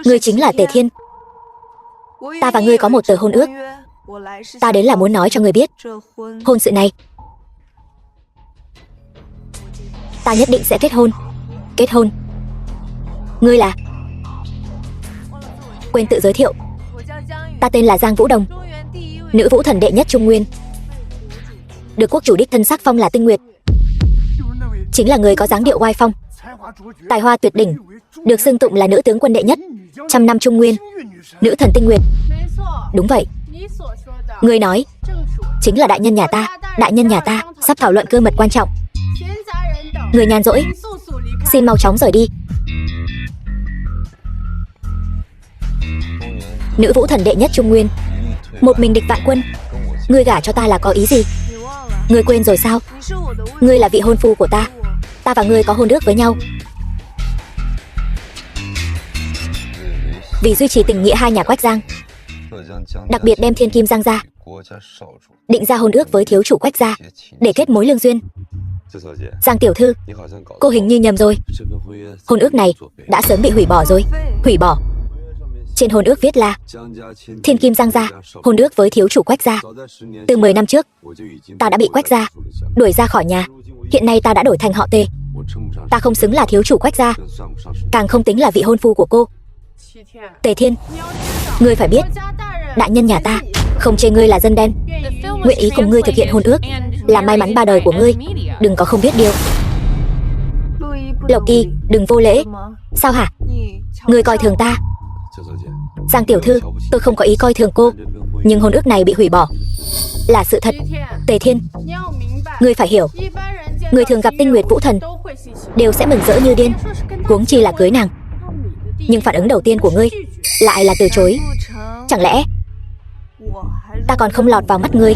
Ngươi chính là Tề Thiên. Ta và ngươi có một tờ hôn ước. Ta đến là muốn nói cho ngươi biết, hôn sự này ta nhất định sẽ kết hôn. Kết hôn. Ngươi là? Quên tự giới thiệu. Ta tên là Giang Vũ Đồng, nữ vũ thần đệ nhất Trung Nguyên, được quốc chủ đích thân sắc phong là Tinh Nguyệt. Chính là người có dáng điệu oai phong, tài hoa tuyệt đỉnh, được xưng tụng là nữ tướng quân đệ nhất, trăm năm Trung Nguyên, nữ thần Tinh Nguyệt. Đúng vậy. Ngươi nói chính là đại nhân nhà ta. Đại nhân nhà ta sắp thảo luận cơ mật quan trọng. Người nhàn rỗi, xin mau chóng rời đi. Nữ vũ thần đệ nhất Trung Nguyên, một mình địch vạn quân. Ngươi gả cho ta là có ý gì? Ngươi quên rồi sao? Ngươi là vị hôn phu của ta. Ta và ngươi có hôn ước với nhau. Vì duy trì tình nghĩa hai nhà Quách Giang, đặc biệt đem Thiên Kim Giang ra, định ra hôn ước với thiếu chủ Quách gia để kết mối lương duyên. Giang tiểu thư, cô hình như nhầm rồi. Hôn ước này đã sớm bị hủy bỏ rồi. Hủy bỏ? Trên hôn ước viết là Thiên Kim Giang gia hôn ước với thiếu chủ Quách gia. Từ 10 năm trước, ta đã bị Quách gia đuổi ra khỏi nhà. Hiện nay ta đã đổi thành họ Tề. Ta không xứng là thiếu chủ Quách gia, càng không tính là vị hôn phu của cô. Tề Thiên, ngươi phải biết, đại nhân nhà ta không chê ngươi là dân đen, nguyện ý cùng ngươi thực hiện hôn ước, là may mắn ba đời của ngươi. Đừng có không biết điều. Lộc Kỳ, đừng vô lễ. Sao hả? Ngươi coi thường ta? Giang tiểu thư, tôi không có ý coi thường cô, nhưng hôn ước này bị hủy bỏ là sự thật. Tề Thiên, ngươi phải hiểu, người thường gặp Tinh Nguyệt vũ thần đều sẽ mừng rỡ như điên, huống chi là cưới nàng. Nhưng phản ứng đầu tiên của ngươi lại là từ chối. Chẳng lẽ ta còn không lọt vào mắt ngươi?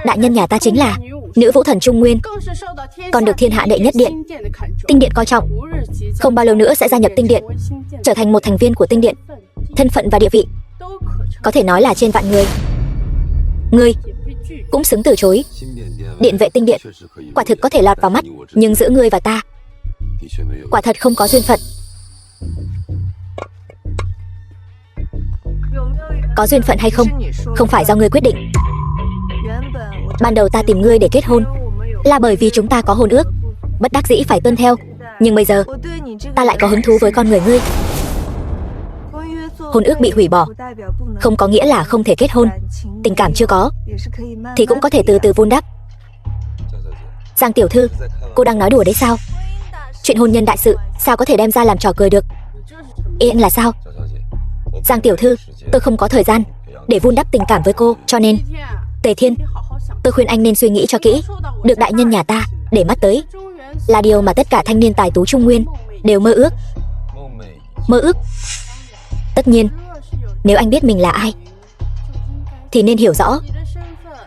Đại nhân nhà ta chính là nữ vũ thần Trung Nguyên, còn được thiên hạ đệ nhất điện, Tinh Điện coi trọng. Không bao lâu nữa sẽ gia nhập Tinh Điện, trở thành một thành viên của Tinh Điện. Thân phận và địa vị có thể nói là trên vạn người. Ngươi cũng xứng từ chối. Điện vệ Tinh Điện quả thực có thể lọt vào mắt, nhưng giữa ngươi và ta quả thật không có duyên phận. Có duyên phận hay không, không phải do ngươi quyết định. Ban đầu ta tìm ngươi để kết hôn là bởi vì chúng ta có hôn ước, bất đắc dĩ phải tuân theo. Nhưng bây giờ ta lại có hứng thú với con người ngươi. Hôn ước bị hủy bỏ không có nghĩa là không thể kết hôn. Tình cảm chưa có thì cũng có thể từ từ vun đắp. Giang tiểu thư, cô đang nói đùa đấy sao? Chuyện hôn nhân đại sự sao có thể đem ra làm trò cười được? Yên là sao? Giang tiểu thư, tôi không có thời gian để vun đắp tình cảm với cô, cho nên Tề Thiên, tôi khuyên anh nên suy nghĩ cho kỹ. Được đại nhân nhà ta để mắt tới là điều mà tất cả thanh niên tài tú Trung Nguyên đều mơ ước. Mơ ước? Tất nhiên, nếu anh biết mình là ai thì nên hiểu rõ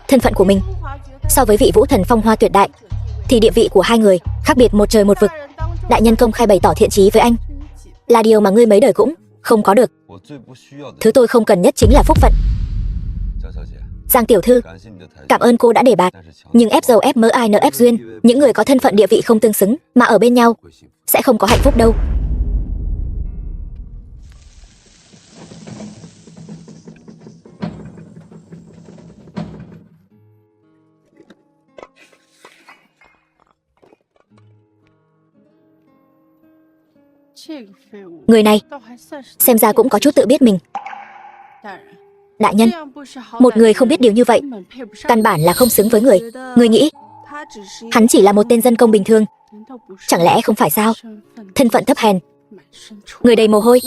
thân phận của mình. So với vị vũ thần phong hoa tuyệt đại thì địa vị của hai người khác biệt một trời một vực. Đại nhân công khai bày tỏ thiện chí với anh là điều mà ngươi mấy đời cũng không có được. Thứ tôi không cần nhất chính là phúc phận. Giang tiểu thư, cảm ơn cô đã đề bạt, nhưng ép dầu ép mỡ ai nỡ ép duyên. Những người có thân phận địa vị không tương xứng mà ở bên nhau sẽ không có hạnh phúc đâu. Người này xem ra cũng có chút tự biết mình. Đại nhân, một người không biết điều như vậy căn bản là không xứng với người. Người nghĩ hắn chỉ là một tên dân công bình thường, chẳng lẽ không phải sao? Thân phận thấp hèn, người đầy mồ hôi,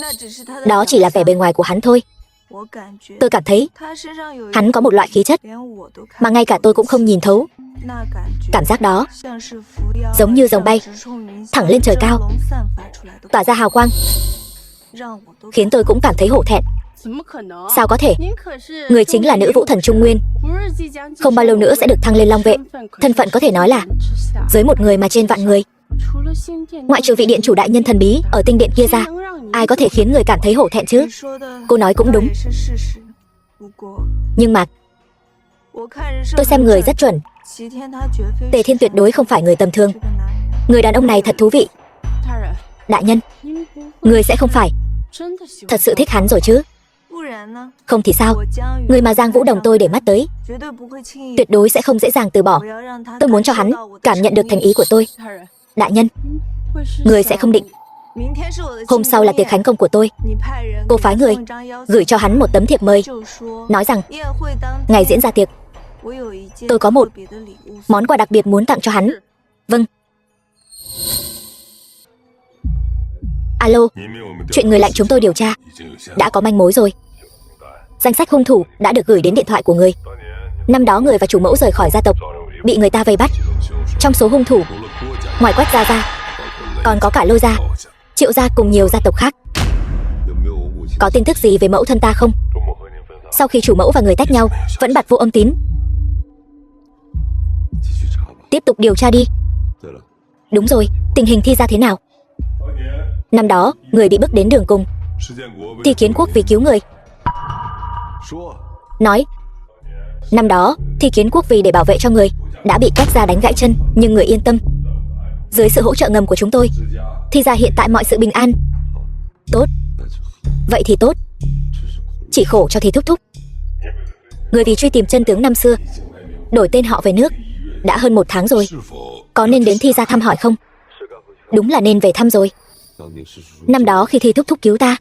đó chỉ là vẻ bề ngoài của hắn thôi. Tôi cảm thấy hắn có một loại khí chất mà ngay cả tôi cũng không nhìn thấu. Cảm giác đó giống như rồng bay thẳng lên trời cao, tỏa ra hào quang, khiến tôi cũng cảm thấy hổ thẹn. Sao có thể? Người chính là nữ vũ thần Trung Nguyên, không bao lâu nữa sẽ được thăng lên Long Vệ. Thân phận có thể nói là dưới một người mà trên vạn người. Ngoại trừ vị điện chủ đại nhân thần bí ở Tinh Điện kia ra, ai có thể khiến người cảm thấy hổ thẹn chứ? Cô nói cũng đúng. Nhưng mà tôi xem người rất chuẩn. Tề Thiên tuyệt đối không phải người tầm thường. Người đàn ông này thật thú vị. Đại nhân, người sẽ không phải thật sự thích hắn rồi chứ? Không thì sao? Người mà Giang Vũ Đồng tôi để mắt tới tuyệt đối sẽ không dễ dàng từ bỏ. Tôi muốn cho hắn cảm nhận được thành ý của tôi. Đại nhân, người sẽ không định hôm sau là tiệc khánh công của tôi, cô phái người gửi cho hắn một tấm thiệp mời, nói rằng ngày diễn ra tiệc tôi có một món quà đặc biệt muốn tặng cho hắn. Vâng. Alo, chuyện người lạnh chúng tôi điều tra đã có manh mối rồi. Danh sách hung thủ đã được gửi đến điện thoại của người. Năm đó người và chủ mẫu rời khỏi gia tộc, bị người ta vây bắt. Trong số hung thủ, ngoài Quách gia ra, còn có cả Lôi gia, Triệu gia cùng nhiều gia tộc khác. Có tin tức gì về mẫu thân ta không? Sau khi chủ mẫu và người tách nhau, vẫn bặt vô âm tín. Tiếp tục điều tra đi. Đúng rồi, tình hình Thi gia thế nào? Năm đó, người bị bước đến đường cùng. Thi Kiến Quốc vì cứu người. Nói, năm đó, Thi Kiến Quốc vì để bảo vệ cho người đã bị Quách gia đánh gãy chân, nhưng người yên tâm. Dưới sự hỗ trợ ngầm của chúng tôi, Thi gia hiện tại mọi sự bình an. Tốt. Vậy thì tốt. Chỉ khổ cho Thi thúc thúc. Người vì truy tìm chân tướng năm xưa đổi tên họ về nước đã hơn 1 tháng rồi. Có nên đến Thi gia thăm hỏi không? Đúng là nên về thăm rồi. Năm đó khi Thi thúc thúc cứu ta,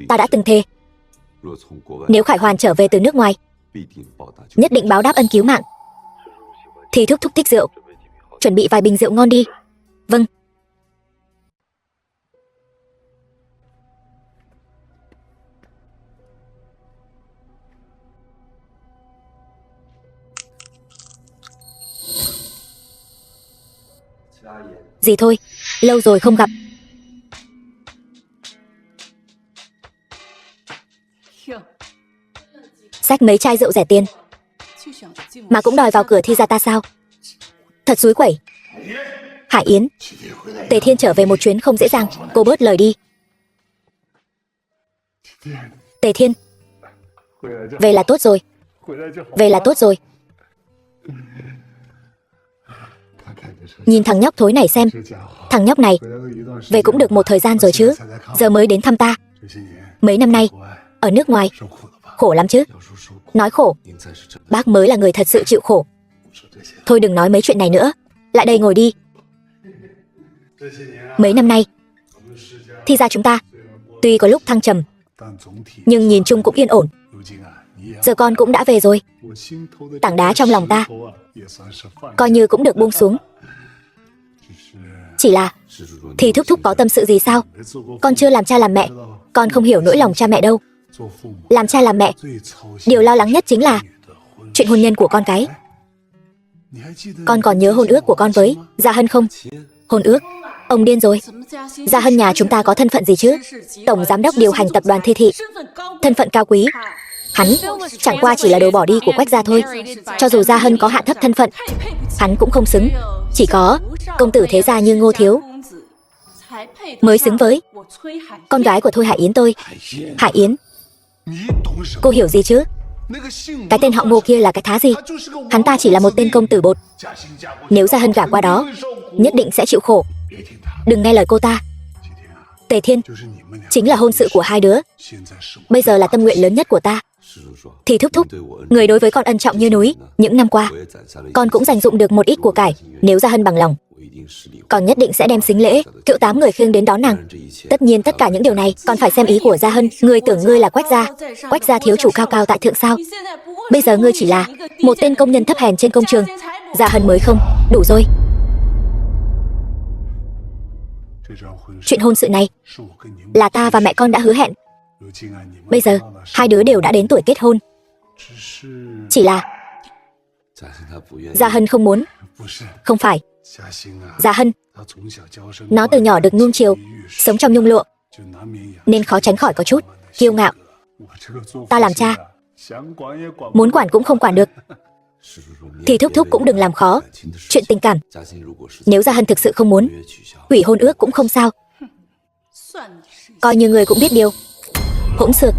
ta đã từng thề nếu Khải Hoàn trở về từ nước ngoài, nhất định báo đáp ân cứu mạng. Thi thúc thúc thích rượu, chuẩn bị vài bình rượu ngon đi. Vâng. Gì thôi, lâu rồi không gặp. Xách mấy chai rượu rẻ tiền mà cũng đòi vào cửa Thi gia ta sao? Thật xúi quẩy. Hải Yến, Tề Thiên trở về một chuyến không dễ dàng, cô bớt lời đi. Tề Thiên, về là tốt rồi. Về là tốt rồi. Nhìn thằng nhóc thối này xem. Thằng nhóc này về cũng được một thời gian rồi chứ, giờ mới đến thăm ta. Mấy năm nay ở nước ngoài khổ lắm chứ. Nói khổ, bác mới là người thật sự chịu khổ. Thôi đừng nói mấy chuyện này nữa, lại đây ngồi đi. Mấy năm nay Thi gia chúng ta tuy có lúc thăng trầm, nhưng nhìn chung cũng yên ổn. Giờ con cũng đã về rồi, tảng đá trong lòng ta coi như cũng được buông xuống. Chỉ là Thi thúc thúc có tâm sự gì sao? Con chưa làm cha làm mẹ, con không hiểu nỗi lòng cha mẹ đâu. Làm cha làm mẹ, điều lo lắng nhất chính là chuyện hôn nhân của con cái. Con còn nhớ hôn ước của con với Gia Hân không? Hôn ước? Ông điên rồi. Gia Hân nhà chúng ta có thân phận gì chứ? Tổng giám đốc điều hành tập đoàn Thi thị, thân phận cao quý. Hắn chẳng qua chỉ là đồ bỏ đi của Quách gia thôi. Cho dù Gia Hân có hạ thấp thân phận, hắn cũng không xứng. Chỉ có công tử thế gia như Ngô thiếu mới xứng với con gái của Thôi Hải Yến tôi. Hải Yến, cô hiểu gì chứ? Cái tên họ Ngô kia là cái thá gì? Hắn ta chỉ là một tên công tử bột. Nếu Gia Hân gả qua đó, nhất định sẽ chịu khổ. Đừng nghe lời cô ta. Tề Thiên chính là hôn sự của hai đứa, bây giờ là tâm nguyện lớn nhất của ta. Thì thúc thúc, người đối với con ân trọng như núi. Những năm qua, con cũng dành dụm được một ít của cải. Nếu Gia Hân bằng lòng, con nhất định sẽ đem sính lễ, kiệu 8 người khiêng đến đón nàng. Tất nhiên tất cả những điều này còn phải xem ý của Gia Hân. Ngươi tưởng ngươi là Quách gia, Quách gia thiếu chủ cao cao tại thượng sao? Bây giờ ngươi chỉ là một tên công nhân thấp hèn trên công trường. Gia Hân mới không đủ rồi. Chuyện hôn sự này là ta và mẹ con đã hứa hẹn. Bây giờ hai đứa đều đã đến tuổi kết hôn. Chỉ là Gia Hân không muốn. Không phải, Gia Hân, nó từ nhỏ được nuông chiều, sống trong nhung lụa, nên khó tránh khỏi có chút kiêu ngạo. Ta làm cha, muốn quản cũng không quản được. Thì thúc thúc cũng đừng làm khó chuyện tình cảm. Nếu Gia Hân thực sự không muốn, hủy hôn ước cũng không sao. Coi như người cũng biết điều. Hỗn xược.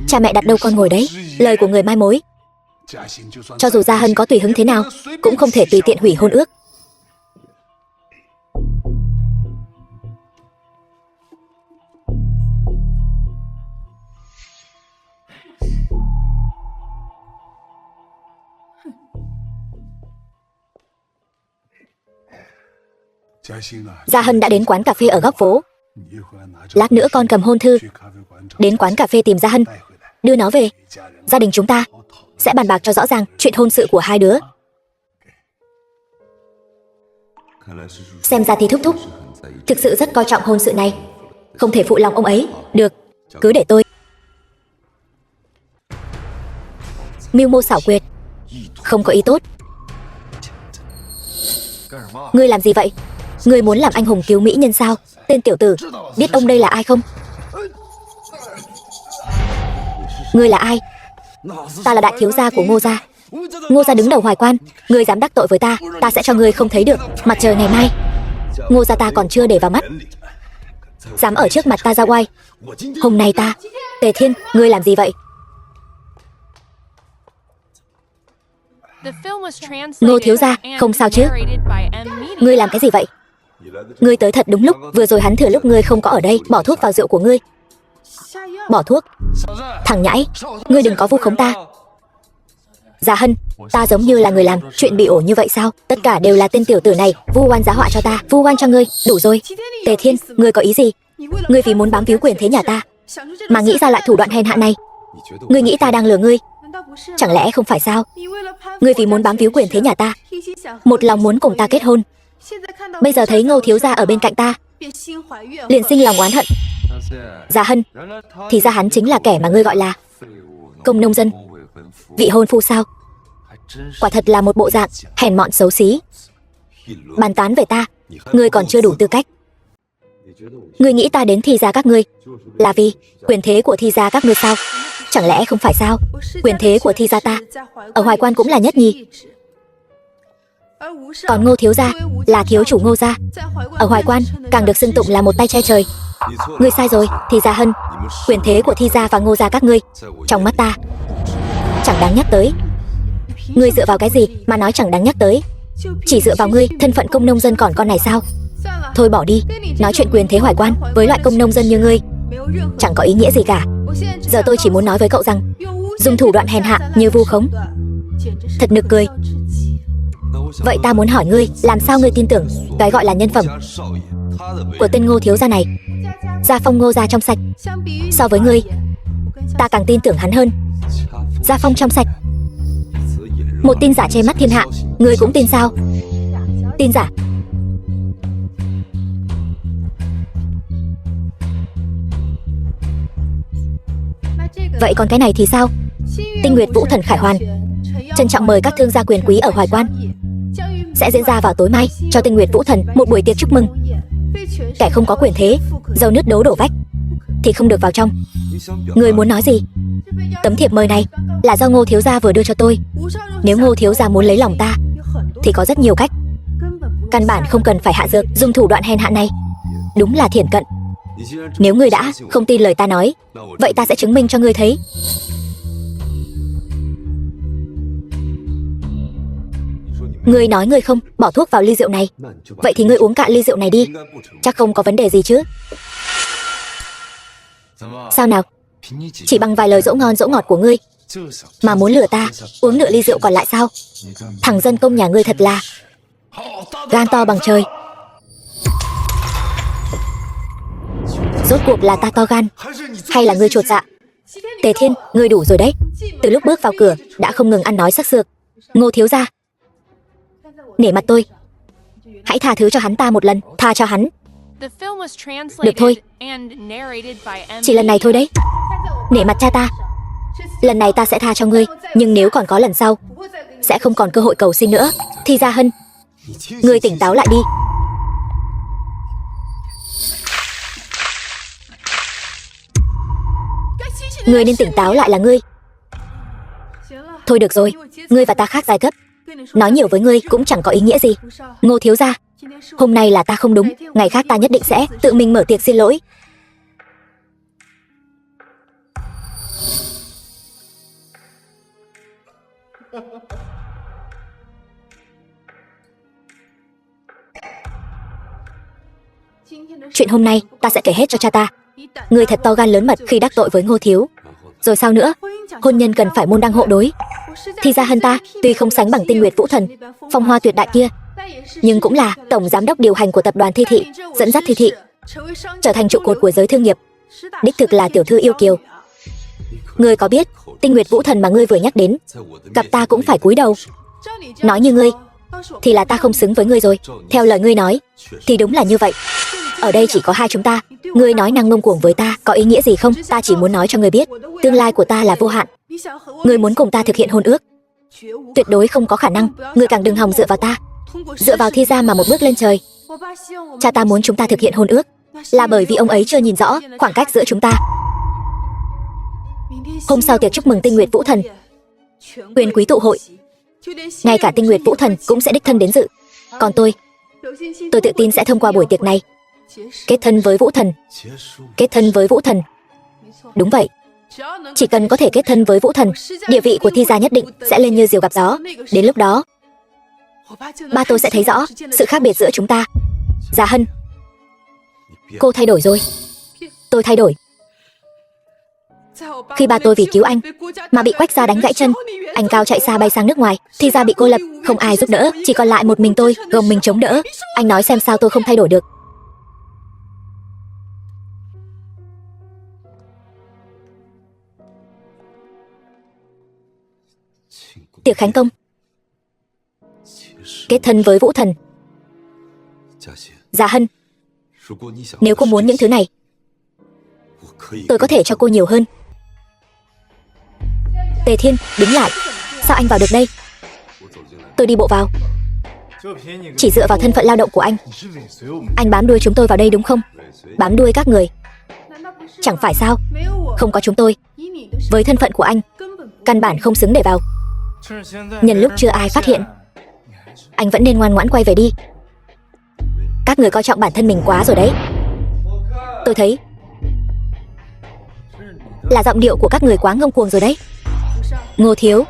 Cha mẹ đặt đâu con ngồi đấy. Lời của người mai mối. Cho dù Gia Hân có tùy hứng thế nào, cũng không thể tùy tiện hủy hôn ước. Gia Hân đã đến quán cà phê ở góc phố. Lát nữa con cầm hôn thư đến quán cà phê tìm Gia Hân, đưa nó về. Gia đình chúng ta sẽ bàn bạc cho rõ ràng chuyện hôn sự của hai đứa. Xem ra thì thúc thúc thực sự rất coi trọng hôn sự này, không thể phụ lòng ông ấy. Được, cứ để tôi. Mưu mô xảo quyệt, không có ý tốt. Ngươi làm gì vậy? Ngươi muốn làm anh hùng cứu mỹ nhân sao? Tên tiểu tử, biết ông đây là ai không? Ngươi là ai? Ta là đại thiếu gia của Ngô gia. Ngô gia đứng đầu Hoài Quan. Ngươi dám đắc tội với ta, ta sẽ cho ngươi không thấy được mặt trời ngày mai. Ngô gia ta còn chưa để vào mắt, dám ở trước mặt ta ra oai. Hôm nay ta... Tề Thiên, ngươi làm gì vậy? Ngô thiếu gia, không sao chứ? Ngươi làm cái gì vậy? Ngươi tới thật đúng lúc, vừa rồi hắn thừa lúc ngươi không có ở đây bỏ thuốc vào rượu của ngươi. Bỏ thuốc? Thằng nhãi, ngươi đừng có vu khống ta. Gia Hân, ta giống như là người làm chuyện bị ổi như vậy sao? Tất cả đều là tên tiểu tử này vu oan giá họa cho ta, vu oan cho ngươi. Đủ rồi. Tề Thiên, ngươi có ý gì? Ngươi vì muốn bám víu quyền thế nhà ta mà nghĩ ra loại thủ đoạn hèn hạ này. Ngươi nghĩ ta đang lừa ngươi? Chẳng lẽ không phải sao? Ngươi vì muốn bám víu quyền thế nhà ta, một lòng muốn cùng ta kết hôn. Bây giờ thấy Ngô thiếu gia ở bên cạnh ta, liền sinh lòng oán hận. Gia Hân, thì ra hắn chính là kẻ mà ngươi gọi là công nông dân, vị hôn phu sao? Quả thật là một bộ dạng hèn mọn xấu xí. Bàn tán về ta, ngươi còn chưa đủ tư cách. Ngươi nghĩ ta đến Thi gia các ngươi là vì quyền thế của Thi gia các ngươi sao? Chẳng lẽ không phải sao? Quyền thế của Thi gia ta ở Hoài Quan cũng là nhất nhì. Còn Ngô thiếu gia là thiếu chủ Ngô gia, ở Hoài Quan càng được xưng tụng là một tay che trời. Ngươi sai rồi, Thi Gia Hân. Quyền thế của Thi gia và Ngô gia các ngươi trong mắt ta chẳng đáng nhắc tới. Ngươi dựa vào cái gì mà nói chẳng đáng nhắc tới? Chỉ dựa vào ngươi thân phận công nông dân còn con này sao? Thôi bỏ đi, nói chuyện quyền thế Hoài Quan với loại công nông dân như ngươi chẳng có ý nghĩa gì cả. Giờ tôi chỉ muốn nói với cậu rằng dùng thủ đoạn hèn hạ như vu khống thật nực cười. Vậy ta muốn hỏi ngươi, làm sao ngươi tin tưởng cái gọi là nhân phẩm của tên Ngô thiếu gia này? Gia phong Ngô gia trong sạch, so với ngươi ta càng tin tưởng hắn hơn. Gia phong trong sạch, một tin giả che mắt thiên hạ, ngươi cũng tin sao? Tin giả? Vậy còn cái này thì sao? Tinh Nguyệt Vũ Thần Khải Hoàn trân trọng mời các thương gia quyền quý ở Hoài Quan, sẽ diễn ra vào tối mai cho Tinh Nguyệt Vũ Thần một buổi tiệc chúc mừng. Kẻ không có quyền thế, dầu nứt đố đổ vách thì không được vào trong. Người muốn nói gì? Tấm thiệp mời này là do Ngô thiếu gia vừa đưa cho tôi. Nếu Ngô thiếu gia muốn lấy lòng ta thì có rất nhiều cách, căn bản không cần phải hạ dược dùng thủ đoạn hèn hạ này. Đúng là thiển cận. Nếu ngươi đã không tin lời ta nói, vậy ta sẽ chứng minh cho ngươi thấy. Ngươi nói ngươi không bỏ thuốc vào ly rượu này, vậy thì ngươi uống cạn ly rượu này đi, chắc không có vấn đề gì chứ? Sao nào? Chỉ bằng vài lời dỗ ngon dỗ ngọt của ngươi mà muốn lừa ta uống nửa ly rượu còn lại sao? Thằng dân công nhà ngươi thật là gan to bằng trời. Rốt cuộc là ta to gan hay là ngươi chột dạ? Tề Thiên, ngươi đủ rồi đấy. Từ lúc bước vào cửa đã không ngừng ăn nói sắc sược. Ngô thiếu gia, nể mặt tôi, hãy tha thứ cho hắn ta một lần, tha cho hắn. Được thôi, chỉ lần này thôi đấy. Nể mặt cha ta, lần này ta sẽ tha cho ngươi, nhưng nếu còn có lần sau sẽ không còn cơ hội cầu xin nữa. Thi Gia Hân, ngươi tỉnh táo lại đi. Ngươi nên tỉnh táo lại là ngươi. Thôi được rồi, ngươi và ta khác giai cấp, nói nhiều với ngươi cũng chẳng có ý nghĩa gì. Ngô thiếu gia, hôm nay là ta không đúng, ngày khác ta nhất định sẽ tự mình mở tiệc xin lỗi. Chuyện hôm nay ta sẽ kể hết cho cha ta. Ngươi thật to gan lớn mật khi đắc tội với Ngô thiếu. Rồi sao nữa? Hôn nhân cần phải môn đăng hộ đối. Thì Gia Hân ta tuy không sánh bằng Tinh Nguyệt Vũ Thần phong hoa tuyệt đại kia, nhưng cũng là tổng giám đốc điều hành của tập đoàn Thi Thị, dẫn dắt Thi Thị trở thành trụ cột của giới thương nghiệp. Đích thực là tiểu thư yêu kiều. Ngươi có biết Tinh Nguyệt Vũ Thần mà ngươi vừa nhắc đến, gặp ta cũng phải cúi đầu. Nói như ngươi thì là ta không xứng với ngươi rồi. Theo lời ngươi nói thì đúng là như vậy. Ở đây chỉ có hai chúng ta. Ngươi nói năng ngông cuồng với ta có ý nghĩa gì không? Ta chỉ muốn nói cho ngươi biết, tương lai của ta là vô hạn. Ngươi muốn cùng ta thực hiện hôn ước, tuyệt đối không có khả năng. Ngươi càng đừng hòng dựa vào ta, dựa vào Thi gia mà một bước lên trời. Cha ta muốn chúng ta thực hiện hôn ước là bởi vì ông ấy chưa nhìn rõ khoảng cách giữa chúng ta. Hôm sau tiệc chúc mừng Tinh Nguyệt Vũ Thần, quyền quý tụ hội, ngay cả Tinh Nguyệt Vũ Thần cũng sẽ đích thân đến dự. Còn tôi tự tin sẽ thông qua buổi tiệc này kết thân với Vũ Thần. Kết thân với Vũ Thần. Đúng vậy. Chỉ cần có thể kết thân với Vũ Thần, địa vị của Thi gia nhất định sẽ lên như diều gặp gió. Đến lúc đó, ba tôi sẽ thấy rõ sự khác biệt giữa chúng ta. Gia Hân, cô thay đổi rồi. Tôi thay đổi. Khi ba tôi vì cứu anh mà bị Quách gia đánh gãy chân, anh cao chạy xa bay sang nước ngoài. Thi gia bị cô lập, không ai giúp đỡ, chỉ còn lại một mình tôi gồng mình chống đỡ. Anh nói xem sao tôi không thay đổi được. Tiệc khánh công, kết thân với Vũ Thần. Gia Hân, nếu cô muốn những thứ này, tôi có thể cho cô nhiều hơn. Tề Thiên, đứng lại. Sao anh vào được đây? Tôi đi bộ vào. Chỉ dựa vào thân phận lao động của anh bám đuôi chúng tôi vào đây đúng không? Bám đuôi các người. Chẳng phải sao? Không có chúng tôi, với thân phận của anh, căn bản không xứng để vào. Nhân lúc chưa ai phát hiện, anh vẫn nên ngoan ngoãn quay về đi. Các người coi trọng bản thân mình quá rồi đấy. Tôi thấy là giọng điệu của các người quá ngông cuồng rồi đấy. Ngô thiếu.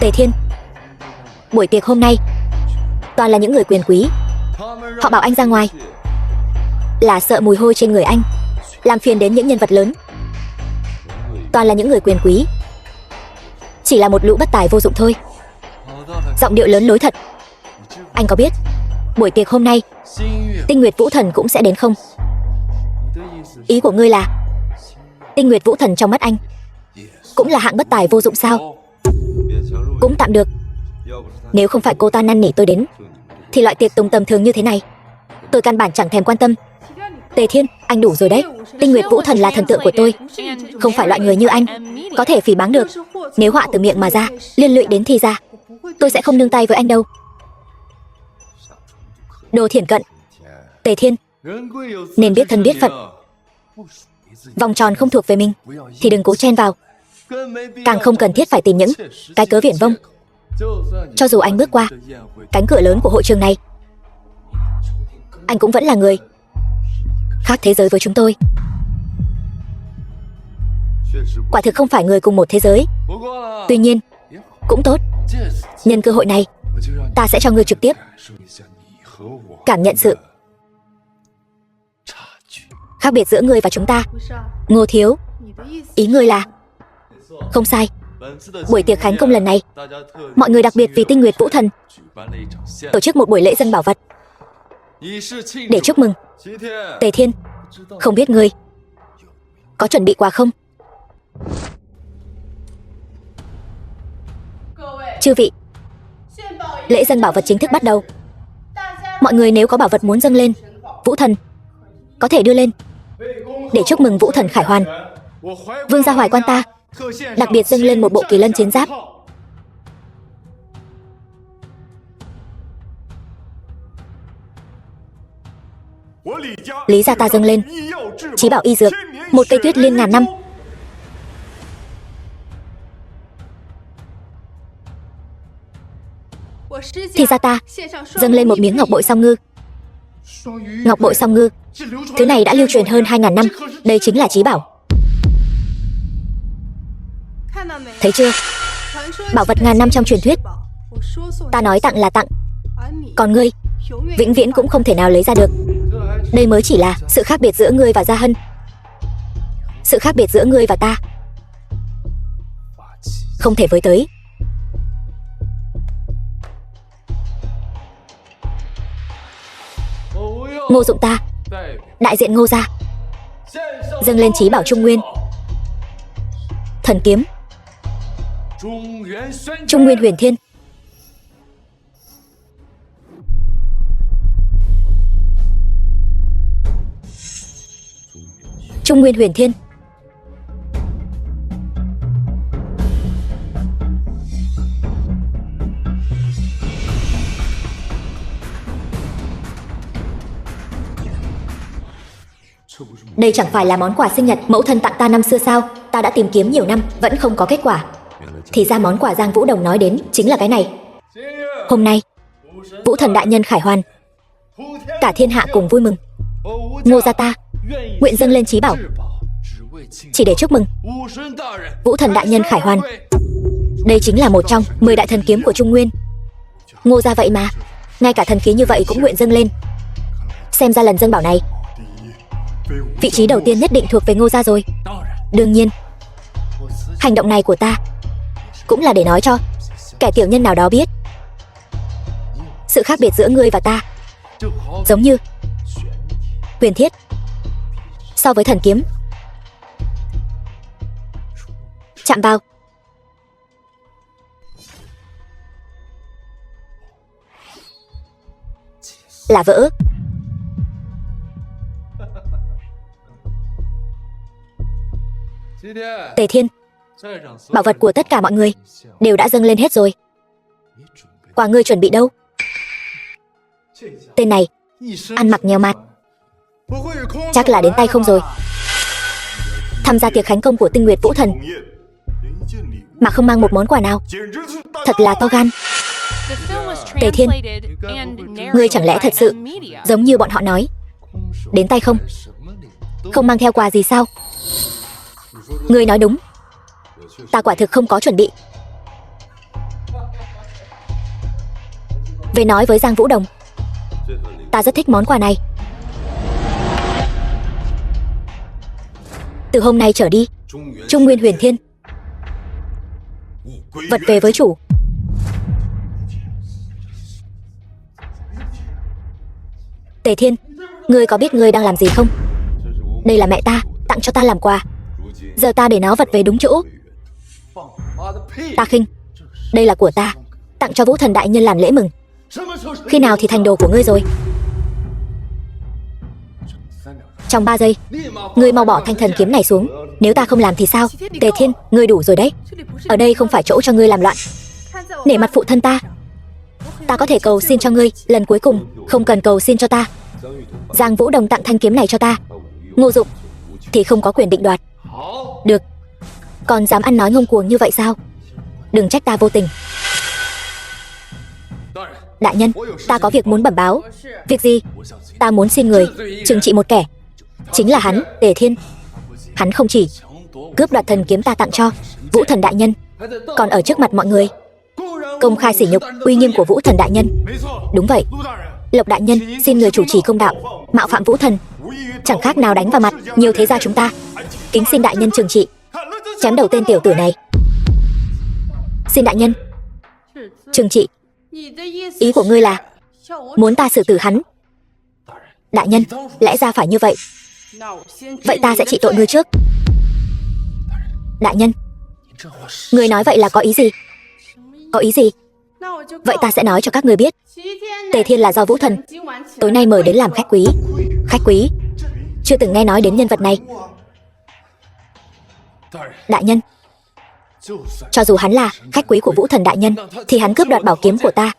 Tề Thiên, buổi tiệc hôm nay toàn là những người quyền quý. Họ bảo anh ra ngoài là sợ mùi hôi trên người anh làm phiền đến những nhân vật lớn. Toàn là những người quyền quý, chỉ là một lũ bất tài vô dụng thôi. Giọng điệu lớn lối thật. Anh có biết buổi tiệc hôm nay Tinh Nguyệt Vũ Thần cũng sẽ đến không? Ý của ngươi là Tinh Nguyệt Vũ Thần trong mắt anh cũng là hạng bất tài vô dụng sao? Cũng tạm được. Nếu không phải cô ta năn nỉ tôi đến, thì loại tiệc tùng tầm thường như thế này tôi căn bản chẳng thèm quan tâm. Tề Thiên, anh đủ rồi đấy. Tinh Nguyệt Vũ Thần là thần tượng của tôi, không phải loại người như anh có thể phỉ báng được. Nếu họa từ miệng mà ra liên lụy đến Thi gia, tôi sẽ không nương tay với anh đâu. Đồ thiển cận. Tề Thiên, nên biết thân biết phận. Vòng tròn không thuộc về mình thì đừng cố chen vào, càng không cần thiết phải tìm những cái cớ viển vông. Cho dù anh bước qua cánh cửa lớn của hội trường này, anh cũng vẫn là người khác thế giới với chúng tôi. Quả thực không phải người cùng một thế giới. Tuy nhiên cũng tốt, nhân cơ hội này ta sẽ cho ngươi trực tiếp cảm nhận sự khác biệt giữa ngươi và chúng ta. Ngô thiếu, ý ngươi là? Không sai. Buổi tiệc khánh công lần này, mọi người đặc biệt vì Tinh Nguyệt Vũ Thần tổ chức một buổi lễ dâng bảo vật để chúc mừng. Tề Thiên, không biết ngươi có chuẩn bị quà không? Chư vị, lễ dâng bảo vật chính thức bắt đầu. Mọi người nếu có bảo vật muốn dâng lên Vũ Thần, có thể đưa lên để chúc mừng Vũ Thần khải hoàn. Vương gia Hoài Quan ta đặc biệt dâng lên một bộ kỳ lân chiến giáp. Lý gia ta dâng lên chí bảo y dược, một cây tuyết liên ngàn năm. Thì gia ta dâng lên một miếng ngọc bội song ngư. Ngọc bội song ngư, thứ này đã lưu truyền hơn 2000 năm. Đây chính là chí bảo. Thấy chưa? Bảo vật ngàn năm trong truyền thuyết. Ta nói tặng là tặng, còn ngươi vĩnh viễn cũng không thể nào lấy ra được. Đây mới chỉ là sự khác biệt giữa ngươi và Gia Hân, sự khác biệt giữa ngươi và ta, không thể với tới. Ngô Dụng ta, đại diện Ngô gia, dâng lên chí bảo Trung Nguyên. Thần kiếm Trung Nguyên Huyền Thiên. Trung Nguyên Huyền Thiên. Đây chẳng phải là món quà sinh nhật mẫu thân tặng ta năm xưa sao? Ta đã tìm kiếm nhiều năm, vẫn không có kết quả. Thì ra món quà Giang Vũ Đồng nói đến chính là cái này. Hôm nay, Vũ Thần đại nhân khải hoàn, cả thiên hạ cùng vui mừng. Ngô gia ta nguyện dâng lên chí bảo, chỉ để chúc mừng Vũ Thần đại nhân khải hoàn. Đây chính là một trong 10 đại thần kiếm của Trung Nguyên. Ngô gia vậy mà, ngay cả thần khí như vậy cũng nguyện dâng lên. Xem ra lần dâng bảo này, vị trí đầu tiên nhất định thuộc về Ngô gia rồi. Đương nhiên, hành động này của ta cũng là để nói cho kẻ tiểu nhân nào đó biết sự khác biệt giữa ngươi và ta, giống như huyền thiết so với thần kiếm. Chạm vào là vỡ. Tề Thiên, bảo vật của tất cả mọi người đều đã dâng lên hết rồi. Quà ngươi chuẩn bị đâu? Tên này ăn mặc nhèo mặt, chắc là đến tay không rồi. Tham gia tiệc khánh công của Tinh Nguyệt Vũ Thần mà không mang một món quà nào, thật là to gan. Tề Thiên, ngươi chẳng lẽ thật sự giống như bọn họ nói, đến tay không, không mang theo quà gì sao? Ngươi nói đúng, ta quả thực không có chuẩn bị. Về nói với Giang Vũ Đồng, ta rất thích món quà này. Từ hôm nay trở đi, Trung Nguyên Huyền Thiên vật về với chủ. Tề Thiên, ngươi có biết ngươi đang làm gì không? Đây là mẹ ta tặng cho ta làm quà, giờ ta để nó vật về đúng chỗ. Ta khinh, đây là của ta, tặng cho Vũ Thần đại nhân làm lễ mừng. Khi nào thì thành đồ của ngươi rồi? Trong 3 giây, ngươi mau bỏ thanh thần kiếm này xuống. Nếu ta không làm thì sao? Tề Thiên, ngươi đủ rồi đấy. Ở đây không phải chỗ cho ngươi làm loạn. Nể mặt phụ thân ta, ta có thể cầu xin cho ngươi lần cuối cùng, không cần cầu xin cho ta. Giang Vũ Đồng tặng thanh kiếm này cho ta, Ngô Dụng thì không có quyền định đoạt. Được, còn dám ăn nói ngông cuồng như vậy sao? Đừng trách ta vô tình. Đại nhân, ta có việc muốn bẩm báo. Việc gì? Ta muốn xin người trừng trị một kẻ, chính là hắn, Tề Thiên. Hắn không chỉ cướp đoạt thần kiếm ta tặng cho Vũ Thần đại nhân, còn ở trước mặt mọi người công khai sỉ nhục uy nghiêm của Vũ Thần đại nhân. Đúng vậy, Lộc đại nhân xin người chủ trì công đạo, mạo phạm Vũ Thần, chẳng khác nào đánh vào mặt nhiều thế gia chúng ta. Kính xin đại nhân trừng trị, chém đầu tên tiểu tử này. Xin đại nhân trừng trị. Ý của ngươi là muốn ta xử tử hắn? Đại nhân, lẽ ra phải như vậy. Vậy ta sẽ trị tội ngươi trước. Đại nhân, ngươi nói vậy là có ý gì? Có ý gì? Vậy ta sẽ nói cho các ngươi biết. Tề Thiên là do Vũ Thần tối nay mời đến làm khách quý. Khách quý? Chưa từng nghe nói đến nhân vật này. Đại nhân, cho dù hắn là khách quý của Vũ Thần đại nhân, thì hắn cướp đoạt bảo kiếm của ta,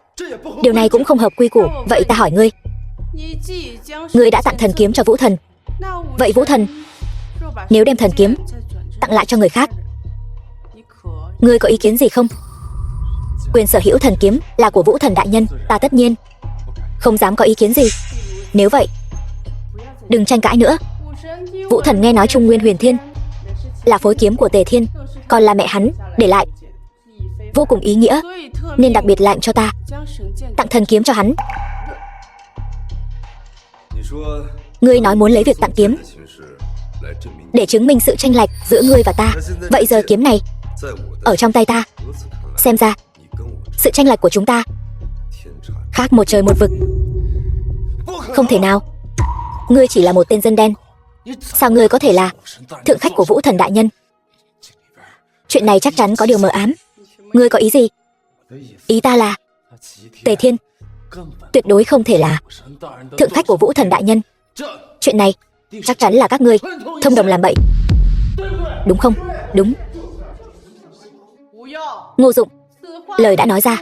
điều này cũng không hợp quy củ. Vậy ta hỏi ngươi, ngươi đã tặng thần kiếm cho Vũ Thần, vậy Vũ Thần nếu đem thần kiếm tặng lại cho người khác, ngươi có ý kiến gì không? Quyền sở hữu thần kiếm là của Vũ Thần đại nhân, ta tất nhiên không dám có ý kiến gì. Nếu vậy, đừng tranh cãi nữa. Vũ Thần nghe nói Trung Nguyên Huyền Thiên là phối kiếm của Tề Thiên, còn là mẹ hắn để lại, vô cùng ý nghĩa, nên đặc biệt lệnh cho ta tặng thần kiếm cho hắn. Ngươi nói muốn lấy việc tặng kiếm để chứng minh sự chênh lệch giữa ngươi và ta. Vậy giờ kiếm này ở trong tay ta, xem ra sự chênh lệch của chúng ta khác một trời một vực. Không thể nào. Ngươi chỉ là một tên dân đen. Sao ngươi có thể là thượng khách của Vũ Thần đại nhân? Chuyện này chắc chắn có điều mờ ám. Ngươi có ý gì? Ý ta là Tề Thiên tuyệt đối không thể là thượng khách của Vũ Thần đại nhân. Chuyện này chắc chắn là các ngươi thông đồng làm bậy, đúng không? Đúng. Ngô Dụng, lời đã nói ra,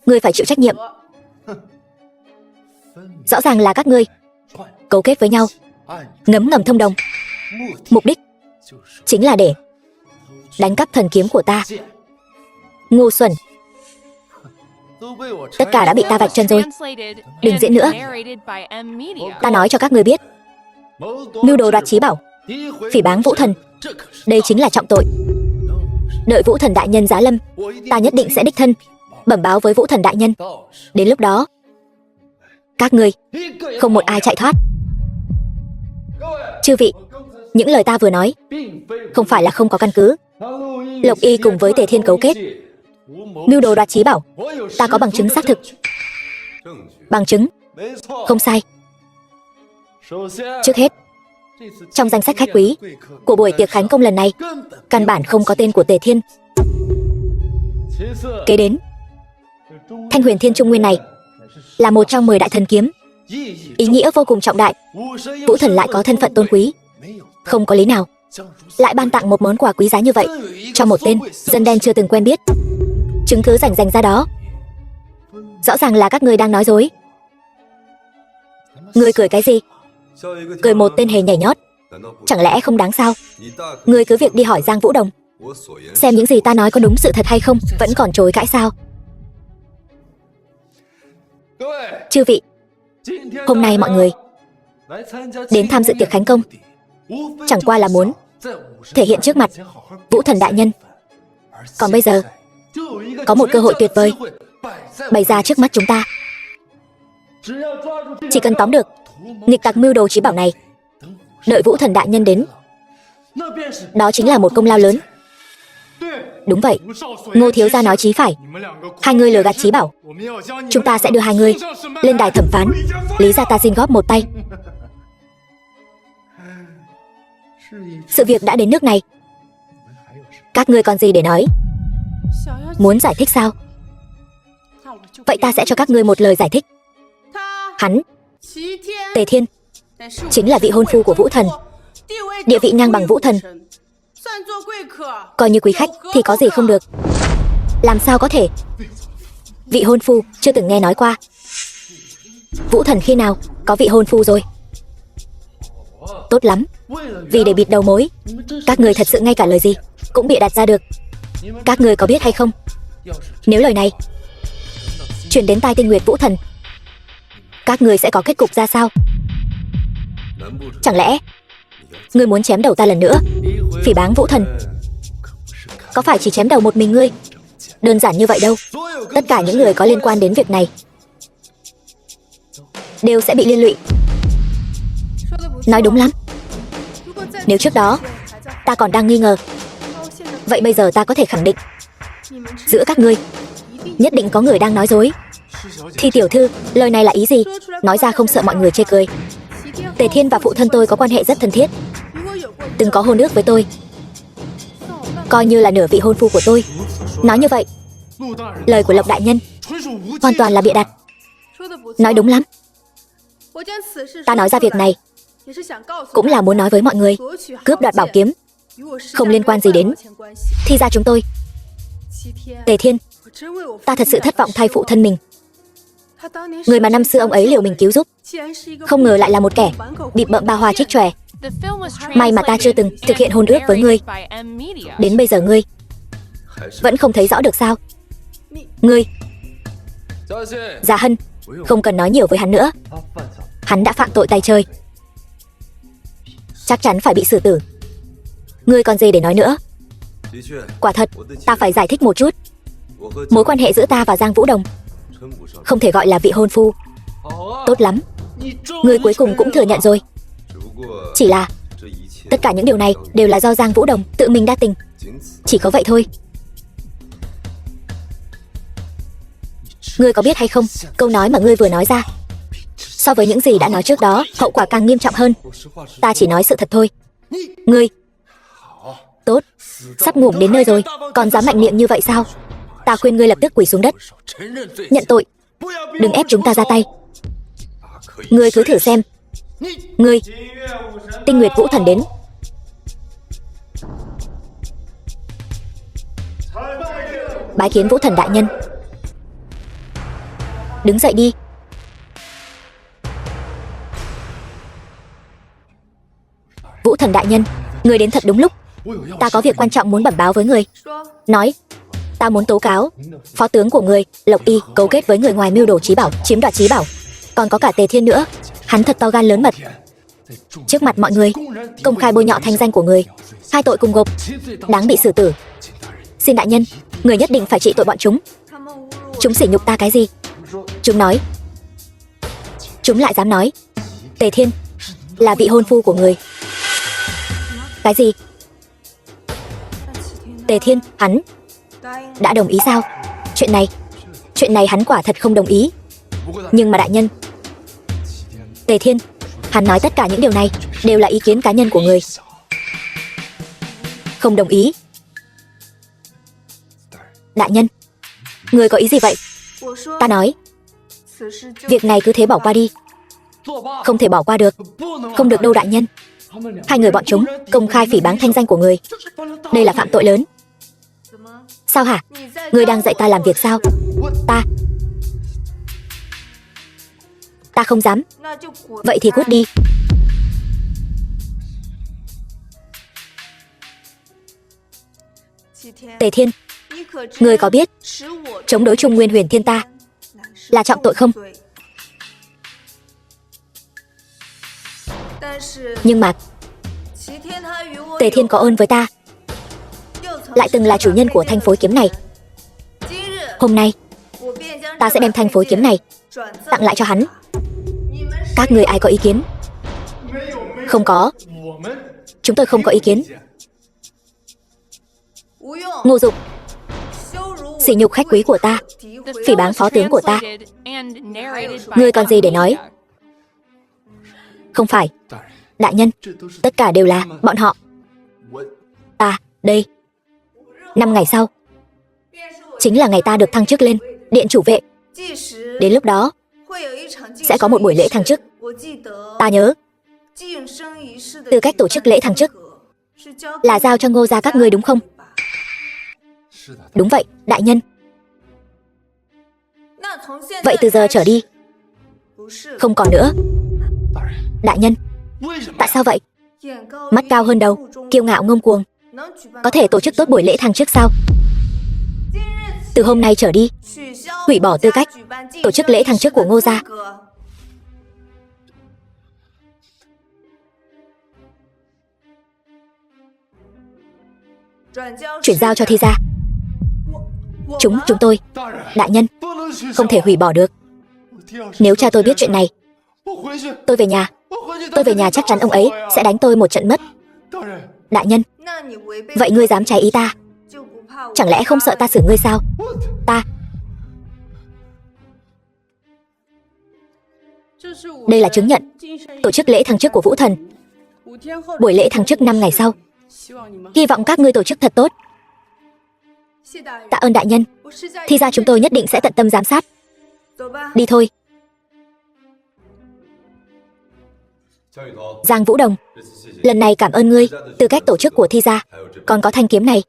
ngươi phải chịu trách nhiệm. Rõ ràng là các ngươi cấu kết với nhau, ngấm ngầm thông đồng. Mục đích chính là để đánh cắp thần kiếm của ta. Ngu xuẩn. Tất cả đã bị ta vạch chân rồi. Đừng diễn nữa. Ta nói cho các ngươi biết, mưu đồ đoạt chí bảo, phỉ báng Vũ Thần, đây chính là trọng tội. Đợi Vũ Thần đại nhân giáng lâm, ta nhất định sẽ đích thân bẩm báo với Vũ Thần đại nhân. Đến lúc đó, các ngươi không một ai chạy thoát. Chư vị, những lời ta vừa nói không phải là không có căn cứ. Lộc Y cùng với Tề Thiên cấu kết, mưu đồ đoạt chí bảo, ta có bằng chứng xác thực. Bằng chứng? Không sai. Trước hết, trong danh sách khách quý của buổi tiệc khánh công lần này, căn bản không có tên của Tề Thiên. Kế đến, Thanh Huyền Thiên Trung Nguyên này là một trong 10 đại thần kiếm, ý nghĩa vô cùng trọng đại. Vũ Thần lại có thân phận tôn quý, không có lý nào lại ban tặng một món quà quý giá như vậy cho một tên dân đen chưa từng quen biết. Chứng cứ rành rành ra đó. Rõ ràng là các ngươi đang nói dối. Ngươi cười cái gì? Cười một tên hề nhảy nhót, chẳng lẽ không đáng sao? Ngươi cứ việc đi hỏi Giang Vũ Đồng, xem những gì ta nói có đúng sự thật hay không. Vẫn còn chối cãi sao? Chư vị, hôm nay mọi người đến tham dự tiệc khánh công, chẳng qua là muốn thể hiện trước mặt Vũ Thần đại nhân. Còn bây giờ có một cơ hội tuyệt vời bày ra trước mắt chúng ta. Chỉ cần tóm được nghịch tặc mưu đồ chí bảo này, đợi Vũ Thần đại nhân đến, đó chính là một công lao lớn. Đúng vậy, Ngô thiếu gia nói chí phải. Hai người lừa gạt chí bảo, chúng ta sẽ đưa hai người lên đài thẩm phán. Lý gia ta xin góp một tay. Sự việc đã đến nước này, các ngươi còn gì để nói? Muốn giải thích sao? Vậy ta sẽ cho các ngươi một lời giải thích. Hắn, Tề Thiên, chính là vị hôn phu của Vũ Thần, địa vị ngang bằng Vũ Thần. Coi như quý khách thì có gì không được. Làm sao có thể? Vị hôn phu chưa từng nghe nói qua. Vũ Thần khi nào có vị hôn phu rồi? Tốt lắm, vì để bịt đầu mối, các người thật sự ngay cả lời gì cũng bịa đặt ra được. Các người có biết hay không, nếu lời này truyền đến tai Tinh Nguyệt Vũ Thần, các người sẽ có kết cục ra sao? Chẳng lẽ ngươi muốn chém đầu ta lần nữa, phỉ báng Vũ Thần? Có phải chỉ chém đầu một mình ngươi đơn giản như vậy đâu. Tất cả những người có liên quan đến việc này đều sẽ bị liên lụy. Nói đúng lắm. Nếu trước đó ta còn đang nghi ngờ, vậy bây giờ ta có thể khẳng định, giữa các ngươi nhất định có người đang nói dối. Thì tiểu thư, lời này là ý gì? Nói ra không sợ mọi người chê cười. Tề Thiên và phụ thân tôi có quan hệ rất thân thiết, từng có hôn ước với tôi, coi như là nửa vị hôn phu của tôi. Nói như vậy, lời của Lộc đại nhân hoàn toàn là bịa đặt. Nói đúng lắm. Ta nói ra việc này cũng là muốn nói với mọi người, cướp đoạt bảo kiếm không liên quan gì đến Thi gia chúng tôi. Tề Thiên, ta thật sự thất vọng thay phụ thân mình. Người mà năm xưa ông ấy liều mình cứu giúp, không ngờ lại là một kẻ bịp bợm ba hoa trích chòe. May mà ta chưa từng thực hiện hôn ước với ngươi. Đến bây giờ ngươi vẫn không thấy rõ được sao? Ngươi, Dạ Hân, không cần nói nhiều với hắn nữa. Hắn đã phạm tội tay chơi, chắc chắn phải bị xử tử. Ngươi còn gì để nói nữa? Quả thật, ta phải giải thích một chút. Mối quan hệ giữa ta và Giang Vũ Đồng không thể gọi là vị hôn phu. Tốt lắm, ngươi cuối cùng cũng thừa nhận rồi. Chỉ là tất cả những điều này đều là do Giang Vũ Đồng tự mình đa tình. Chỉ có vậy thôi. Ngươi có biết hay không, câu nói mà ngươi vừa nói ra So với những gì đã nói trước đó, hậu quả càng nghiêm trọng hơn. Ta chỉ nói sự thật thôi. Ngươi... Tốt, sắp ngủm đến nơi rồi, còn dám mạnh miệng như vậy sao? Ta khuyên ngươi lập tức quỳ xuống đất, nhận tội. Đừng ép chúng ta ra tay. Ngươi cứ thử xem. Ngươi... Tinh Nguyệt Vũ Thần đến. Bái kiến Vũ Thần đại nhân. Đứng dậy đi. Vũ Thần đại nhân, người đến thật đúng lúc. Ta có việc quan trọng muốn bẩm báo với người. Nói. Ta muốn tố cáo phó tướng của người, Lộc Y, cấu kết với người ngoài mưu đồ trí bảo, chiếm đoạt trí bảo. Còn có cả Tề Thiên nữa. Hắn thật to gan lớn mật. Trước mặt mọi người, công khai bôi nhọ thanh danh của người. Hai tội cùng gộp, đáng bị xử tử. Xin đại nhân, người nhất định phải trị tội bọn chúng. Chúng sỉ nhục ta cái gì? Chúng nói. Chúng lại dám nói Tề Thiên là vị hôn phu của người. Cái gì? Tề Thiên, hắn đã đồng ý sao? Chuyện này hắn quả thật không đồng ý. Nhưng mà đại nhân, Tề Thiên, hắn nói tất cả những điều này đều là ý kiến cá nhân của người. Không đồng ý. Đại nhân, người có ý gì vậy? Ta nói, việc này cứ thế bỏ qua đi. Không thể bỏ qua được. Không được đâu đại nhân. Hai người bọn chúng công khai phỉ báng thanh danh của người. Đây là phạm tội lớn. Sao hả? Ngươi đang dạy ta làm việc sao? Ta không dám. Vậy thì cút đi. Tề Thiên, ngươi có biết chống đối Trung Nguyên Huyền Thiên ta là trọng tội không? Nhưng mà Tề Thiên có ơn với ta, lại từng là chủ nhân của thanh phối kiếm này. Hôm nay ta sẽ đem thanh phối kiếm này tặng lại cho hắn. Các người ai có ý kiến? Không có. Chúng tôi không có ý kiến. Ngô Dụng, sỉ nhục khách quý của ta, phỉ báng phó tướng của ta. Ngươi còn gì để nói? Không phải. Đại nhân, tất cả đều là bọn họ. Ta, đây. 5 ngày sau chính là ngày ta được thăng chức lên điện chủ vệ. Đến lúc đó sẽ có một buổi lễ thăng chức. Ta nhớ tư cách tổ chức lễ thăng chức là giao cho Ngô gia các ngươi đúng không? Đúng vậy, đại nhân. Vậy từ giờ trở đi không còn nữa. Đại nhân, tại sao vậy? Mắt cao hơn đầu, kiêu ngạo ngông cuồng, có thể tổ chức tốt buổi lễ thăng chức sao? Từ hôm nay trở đi, hủy bỏ tư cách tổ chức lễ thăng chức của Ngô gia. Chuyển giao cho Thi gia. Chúng tôi, đại nhân, không thể hủy bỏ được. Nếu cha tôi biết chuyện này, tôi về nhà chắc chắn ông ấy sẽ đánh tôi một trận mất. Đại nhân, vậy ngươi dám trái ý ta, chẳng lẽ không sợ ta xử ngươi sao? Đây là chứng nhận tổ chức lễ thăng chức của Vũ Thần. Buổi lễ thăng chức 5 ngày sau, hy vọng các ngươi tổ chức thật tốt. Tạ ơn đại nhân. Thi ra chúng tôi nhất định sẽ tận tâm giám sát. Đi thôi. Giang Vũ Đồng, lần này cảm ơn ngươi. Tư cách tổ chức của Thi gia, còn có thanh kiếm này,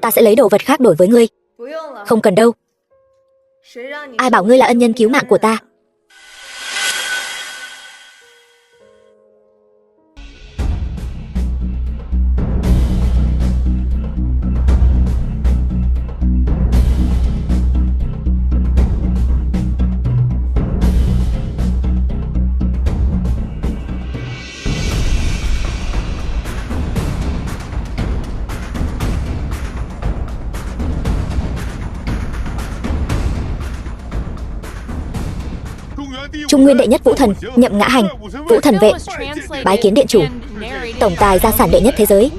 ta sẽ lấy đồ vật khác đổi với ngươi. Không cần đâu. Ai bảo ngươi là ân nhân cứu mạng của ta? Trung Nguyên đệ nhất Vũ Thần Nhậm Ngã Hành, Vũ Thần vệ, bái kiến điện chủ. Tổng tài gia sản đệ nhất thế giới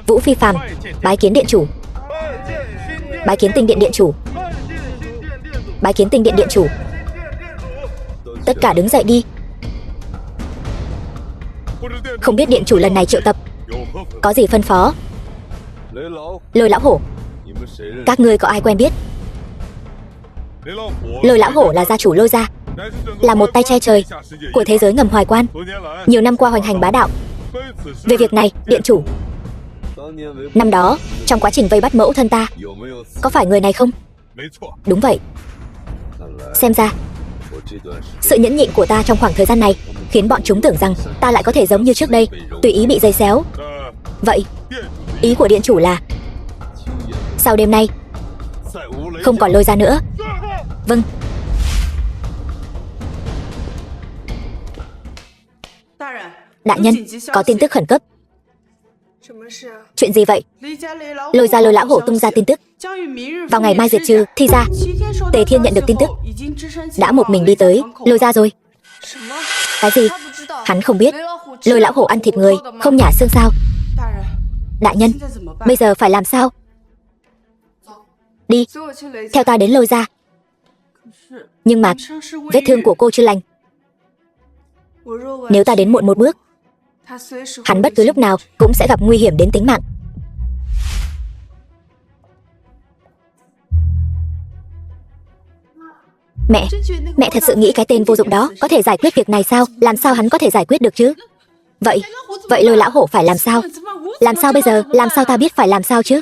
Vũ Phi Phàm, bái kiến điện chủ. Bái kiến Tinh Điện điện chủ. Bái kiến Tinh Điện điện chủ. Tất cả đứng dậy đi. Không biết điện chủ lần này triệu tập có gì phân phó? Lôi lão hổ, các ngươi có ai quen biết? Lôi lão hổ là gia chủ Lôi gia, là một tay che trời của thế giới ngầm Hoài Quan, nhiều năm qua hoành hành bá đạo. Về việc này, điện chủ, năm đó trong quá trình vây bắt mẫu thân ta, có phải người này không? Đúng vậy. Xem ra sự nhẫn nhịn của ta trong khoảng thời gian này khiến bọn chúng tưởng rằng ta lại có thể giống như trước đây, tùy ý bị giày xéo. Vậy ý của điện chủ là sau đêm nay không còn Lôi gia nữa? Vâng. Đại nhân, có tin tức khẩn cấp. Chuyện gì vậy? Lôi gia Lôi lão hổ tung ra tin tức, vào ngày mai diệt trừ Thi gia. Tề Thiên nhận được tin tức, đã một mình đi tới Lôi gia rồi. Cái gì? Hắn không biết Lôi lão hổ ăn thịt người, không nhả xương sao? Đại nhân, bây giờ phải làm sao? Đi, theo ta đến Lôi gia. Nhưng mà vết thương của cô chưa lành, nếu ta đến muộn một bước, hắn bất cứ lúc nào cũng sẽ gặp nguy hiểm đến tính mạng. Mẹ thật sự nghĩ cái tên vô dụng đó có thể giải quyết việc này sao? Làm sao hắn có thể giải quyết được chứ? Vậy Lôi lão hổ phải làm sao? Làm sao bây giờ? Làm sao ta biết phải làm sao chứ?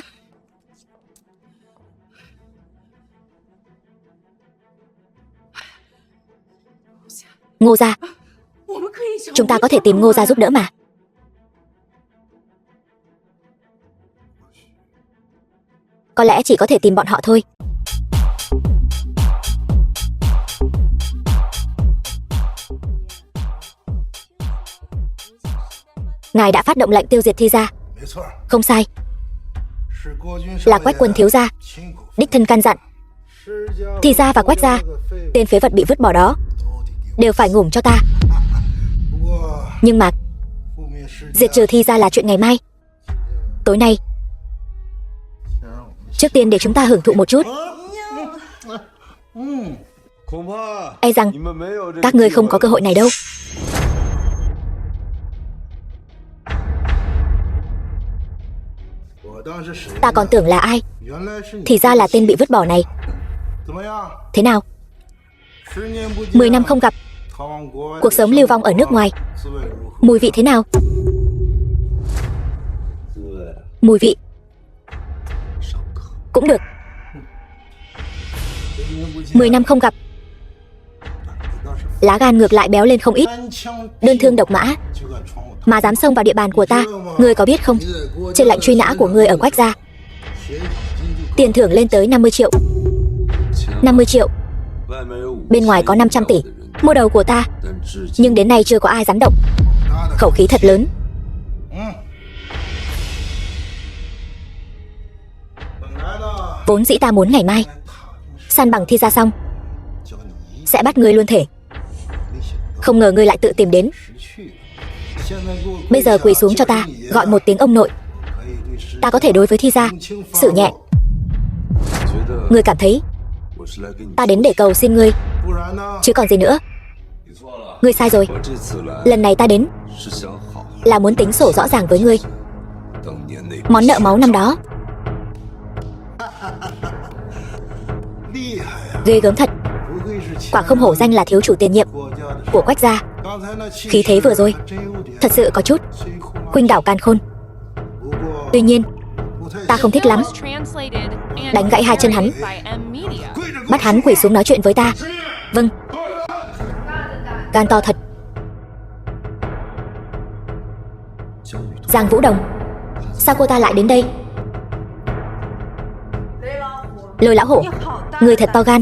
Ngô gia, chúng ta có thể tìm Ngô gia giúp đỡ mà. Có lẽ chỉ có thể tìm bọn họ thôi. Ngài đã phát động lệnh tiêu diệt Thi gia. Không sai, là Quách quân thiếu gia đích thân căn dặn. Thi gia và Quách gia, tên phế vật bị vứt bỏ đó, đều phải ngủm cho ta. Nhưng mà diệt trừ Thi gia là chuyện ngày mai. Tối nay, trước tiên để chúng ta hưởng thụ một chút. E rằng các ngươi không có cơ hội này đâu. Ta còn tưởng là ai, thì ra là tên bị vứt bỏ này. Thế nào? 10 năm không gặp, cuộc sống lưu vong ở nước ngoài, mùi vị thế nào? Mùi vị cũng được. 10 năm không gặp, lá gan ngược lại béo lên không ít. Đơn thương độc mã mà dám xông vào địa bàn của ta, ngươi có biết không? Trên lệnh truy nã của ngươi ở Quách gia, tiền thưởng lên tới 50 triệu. 50 triệu. Bên ngoài có 500 tỷ mua đầu của ta, nhưng đến nay chưa có ai dám động. Khẩu khí thật lớn. Vốn dĩ ta muốn ngày mai săn bằng Thi gia xong sẽ bắt ngươi luôn thể, không ngờ ngươi lại tự tìm đến. Bây giờ quỳ xuống cho ta, gọi một tiếng ông nội. Ta có thể đối với Thi gia xử nhẹ. Ngươi cảm thấy ta đến để cầu xin ngươi, chứ còn gì nữa. Ngươi sai rồi. Lần này ta đến là muốn tính sổ rõ ràng với ngươi. Món nợ máu năm đó ghê gớm thật. Quả không hổ danh là thiếu chủ tiền nhiệm của Quách gia. Khí thế vừa rồi thật sự có chút khuynh đảo càn khôn. Tuy nhiên ta không thích lắm. Đánh gãy hai chân hắn, bắt hắn quỳ xuống nói chuyện với ta. Vâng. Gan to thật. Giang Vũ Đồng, sao cô ta lại đến đây? Lôi lão hổ, người thật to gan,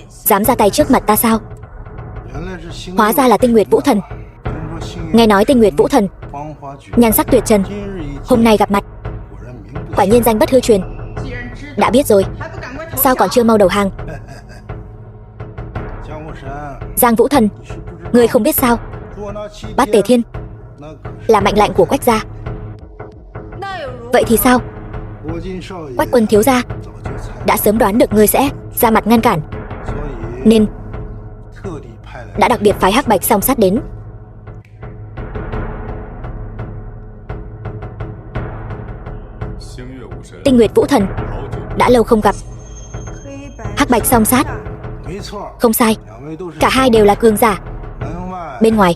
dám ra tay trước mặt ta sao? Hóa ra là Tinh Nguyệt Vũ Thần. Nghe nói Tinh Nguyệt Vũ Thần nhan sắc tuyệt trần, hôm nay gặp mặt, quả nhiên danh bất hư truyền. Đã biết rồi, sao còn chưa mau đầu hàng? Giang Vũ Thần, ngươi không biết sao? Bắt Tề Thiên là mệnh lệnh của Quách gia. Vậy thì sao? Quách quân thiếu gia đã sớm đoán được ngươi sẽ ra mặt ngăn cản, nên đã đặc biệt phái Hắc Bạch Song Sát đến. Tinh Nguyệt Vũ Thần, đã lâu không gặp. Hắc Bạch song sát. Không sai, cả hai đều là cường giả. Bên ngoài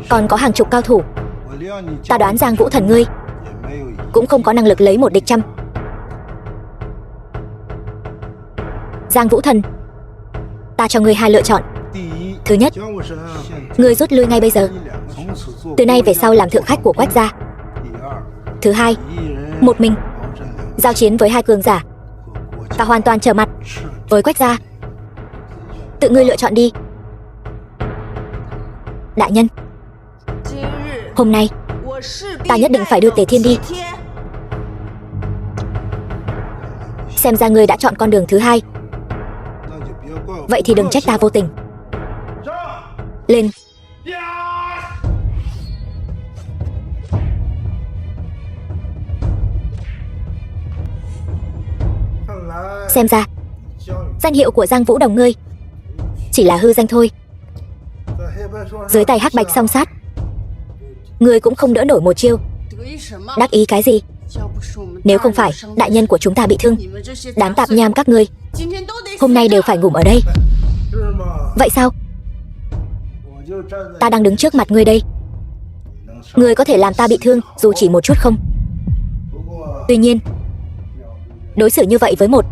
còn có hàng chục cao thủ. Ta đoán Giang Vũ Thần ngươi cũng không có năng lực lấy một địch trăm. Giang Vũ Thần, ta cho ngươi hai lựa chọn. Thứ nhất, ngươi rút lui ngay bây giờ, từ nay về sau làm thượng khách của Quách gia. Thứ hai, một mình giao chiến với hai cường giả. Ta hoàn toàn trở mặt với Quách gia. Tự ngươi lựa chọn đi. Đại nhân, hôm nay ta nhất định phải đưa Tề Thiên đi. Xem ra ngươi đã chọn con đường thứ hai. Vậy thì đừng trách ta vô tình. Lên. Xem ra danh hiệu của Giang Vũ Đồng ngươi chỉ là hư danh thôi. Dưới tay Hắc Bạch song sát, ngươi cũng không đỡ nổi một chiêu. Đắc ý cái gì? Nếu không phải đại nhân của chúng ta bị thương, đám tạp nham các ngươi hôm nay đều phải ngủm ở đây. Vậy sao? Ta đang đứng trước mặt ngươi đây. Ngươi có thể làm ta bị thương dù chỉ một chút không? Tuy nhiên, đối xử như vậy với một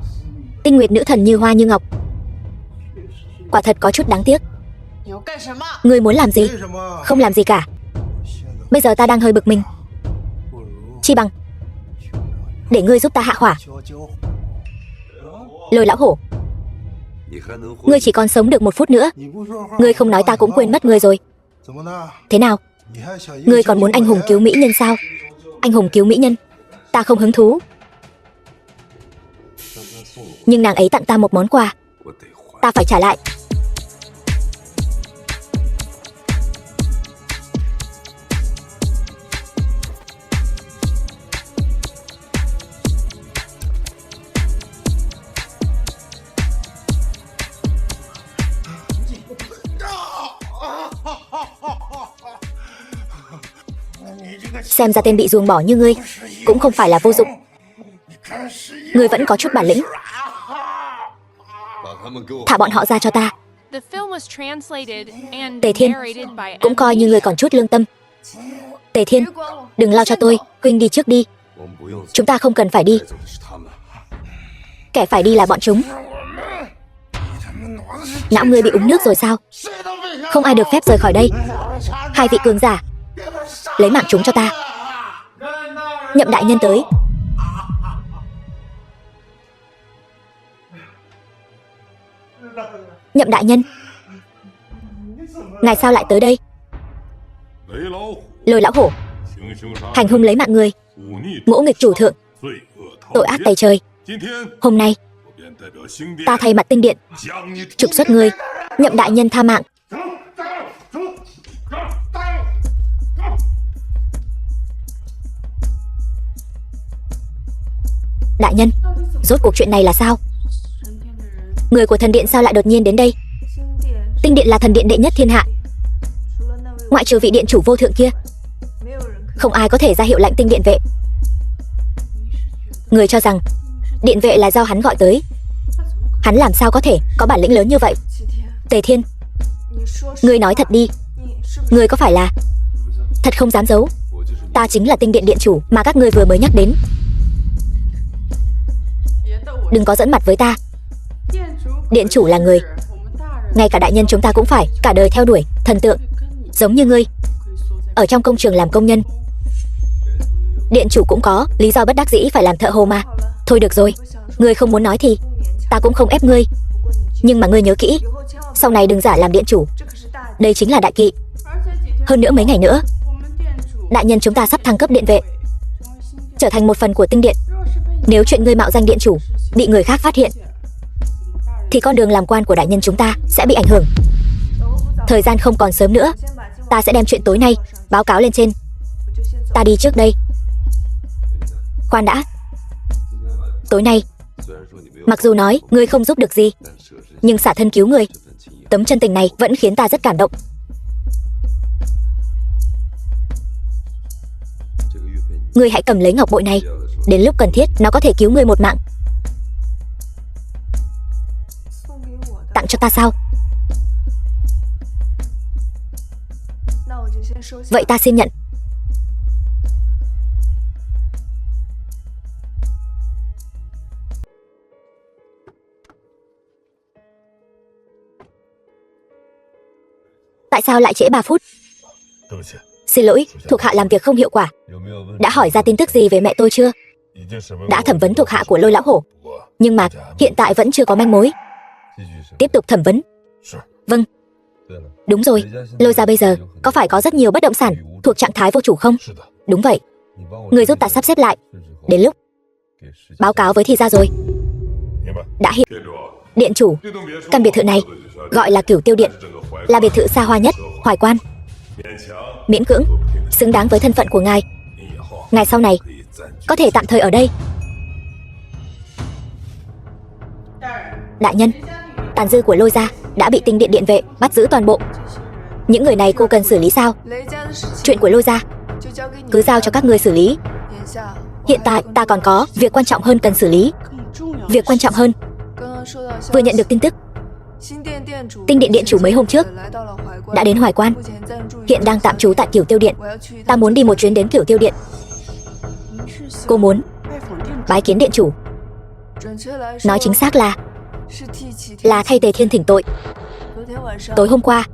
tinh nguyệt nữ thần như hoa như ngọc, quả thật có chút đáng tiếc. Ngươi muốn làm gì? Không làm gì cả. Bây giờ ta đang hơi bực mình. Chi bằng để ngươi giúp ta hạ hỏa. Lôi lão hổ, ngươi chỉ còn sống được 1 phút nữa. Ngươi không nói ta cũng quên mất ngươi rồi. Thế nào? Ngươi còn muốn anh hùng cứu mỹ nhân sao? Anh hùng cứu mỹ nhân, ta không hứng thú. Nhưng nàng ấy tặng ta một món quà, ta phải trả lại. Xem ra tên bị ruồng bỏ như ngươi cũng không phải là vô dụng. Ngươi vẫn có chút bản lĩnh. Thả bọn họ ra cho ta. Tề Thiên, cũng coi như ngươi còn chút lương tâm. Tề Thiên, đừng lo cho tôi, huynh đi trước đi. Chúng ta không cần phải đi. Kẻ phải đi là bọn chúng. Não ngươi bị uống nước rồi sao? Không ai được phép rời khỏi đây. Hai vị cường giả, lấy mạng chúng cho ta. Nhậm đại nhân tới. Nhậm đại nhân, ngài sao lại tới đây? Lôi lão hổ, hành hung lấy mạng người, ngỗ nghịch chủ thượng, tội ác tày trời. Hôm nay ta thay mặt tinh điện trục xuất ngươi. Nhậm đại nhân tha mạng. Đại nhân, rốt cuộc chuyện này là sao? Người của thần điện sao lại đột nhiên đến đây? Tinh điện là thần điện đệ nhất thiên hạ, ngoại trừ vị điện chủ vô thượng kia, không ai có thể ra hiệu lệnh tinh điện vệ. Người cho rằng điện vệ là do hắn gọi tới. Hắn làm sao có thể có bản lĩnh lớn như vậy? Tề Thiên, ngươi nói thật đi. Ngươi có phải là... Thật không dám giấu, ta chính là tinh điện điện chủ mà các ngươi vừa mới nhắc đến. Đừng có giỡn mặt với ta. Điện chủ là người, ngay cả đại nhân chúng ta cũng phải cả đời theo đuổi thần tượng, giống như ngươi ở trong công trường làm công nhân. Điện chủ cũng có lý do bất đắc dĩ phải làm thợ hồ mà. Thôi được rồi, ngươi không muốn nói thì ta cũng không ép ngươi. Nhưng mà ngươi nhớ kỹ, sau này đừng giả làm điện chủ. Đây chính là đại kỵ. Hơn nữa mấy ngày nữa, đại nhân chúng ta sắp thăng cấp điện vệ, trở thành một phần của tinh điện. Nếu chuyện ngươi mạo danh điện chủ bị người khác phát hiện, thì con đường làm quan của đại nhân chúng ta sẽ bị ảnh hưởng. Thời gian không còn sớm nữa, ta sẽ đem chuyện tối nay báo cáo lên trên. Ta đi trước đây. Khoan đã. Tối nay, mặc dù nói ngươi không giúp được gì, nhưng xả thân cứu người, tấm chân tình này vẫn khiến ta rất cảm động. Ngươi hãy cầm lấy ngọc bội này. Đến lúc cần thiết, nó có thể cứu ngươi một mạng. Tặng cho ta sao? Vậy ta xin nhận. Tại sao lại trễ 3 phút? Xin lỗi, thuộc hạ làm việc không hiệu quả. Đã hỏi ra tin tức gì về mẹ tôi chưa? Đã thẩm vấn thuộc hạ của Lôi lão hổ, nhưng mà hiện tại vẫn chưa có manh mối. Tiếp tục thẩm vấn. Vâng. Đúng rồi, Lôi gia bây giờ có phải có rất nhiều bất động sản thuộc trạng thái vô chủ không? Đúng vậy. Người giúp ta sắp xếp lại. Đến lúc báo cáo với Thi gia rồi. Đã hiểu. Điện chủ, căn biệt thự này gọi là Cửu Tiêu Điện, là biệt thự xa hoa nhất Hoài Quan. Miễn cưỡng xứng đáng với thân phận của ngài. Ngài sau này có thể tạm thời ở đây. Đại nhân, tàn dư của Lôi gia đã bị Tinh Điện điện vệ bắt giữ toàn bộ. Những người này cô cần xử lý sao? Chuyện của Lôi gia cứ giao cho các ngươi xử lý. Hiện tại ta còn có việc quan trọng hơn cần xử lý. Việc quan trọng hơn. Vừa nhận được tin tức, Tinh Điện điện chủ mấy hôm trước đã đến Hoài Quan, hiện đang tạm trú tại Cửu Tiêu Điện. Ta muốn đi một chuyến đến Cửu Tiêu Điện. Cô muốn bái kiến điện chủ. Nói chính xác là thay Tề Thiên thỉnh tội. Tối hôm qua,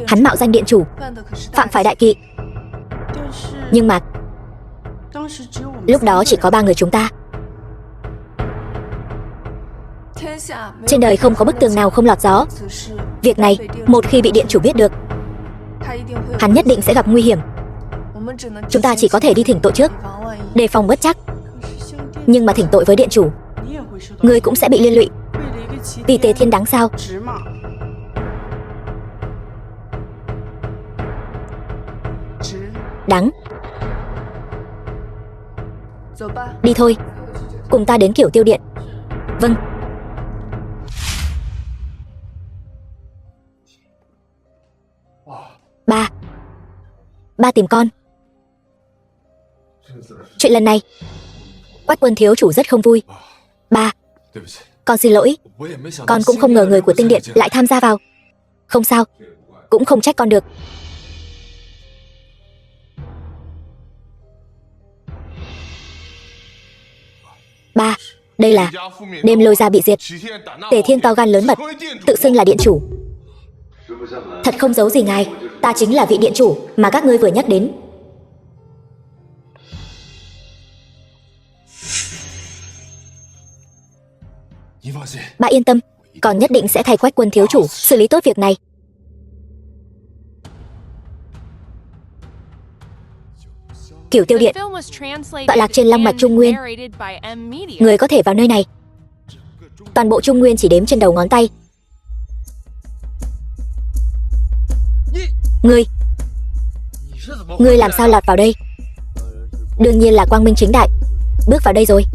hắn mạo danh điện chủ, phạm phải đại kỵ. Nhưng mà lúc đó chỉ có 3 người chúng ta. Trên đời không có bức tường nào không lọt gió. Việc này một khi bị điện chủ biết được, hắn nhất định sẽ gặp nguy hiểm. Chúng ta chỉ có thể đi thỉnh tội trước, đề phòng bất trắc. Nhưng mà thỉnh tội với điện chủ, ngươi cũng sẽ bị liên lụy. Vì Tề Thiên đáng sao? Đáng. Đi thôi, cùng ta đến Cửu Tiêu Điện. Vâng. Ba tìm con. Chuyện lần này Quách Quân thiếu chủ rất không vui. Ba, con xin lỗi. Con cũng không ngờ người của Tinh Điện lại tham gia vào. Không sao, cũng không trách con được. Ba, đây là đêm Lôi gia bị diệt. Tề Thiên to gan lớn mật, tự xưng là điện chủ. Thật không giấu gì ngài, ta chính là vị điện chủ mà các ngươi vừa nhắc đến. Bà yên tâm, con nhất định sẽ thay Quách Quân thiếu chủ xử lý tốt việc này. Cửu Tiêu Điện tọa lạc trên long mạch Trung Nguyên. Người có thể vào nơi này. Toàn bộ Trung Nguyên chỉ đếm trên đầu ngón tay. Ngươi làm sao lọt vào đây? Đương nhiên là quang minh chính đại, bước vào đây rồi.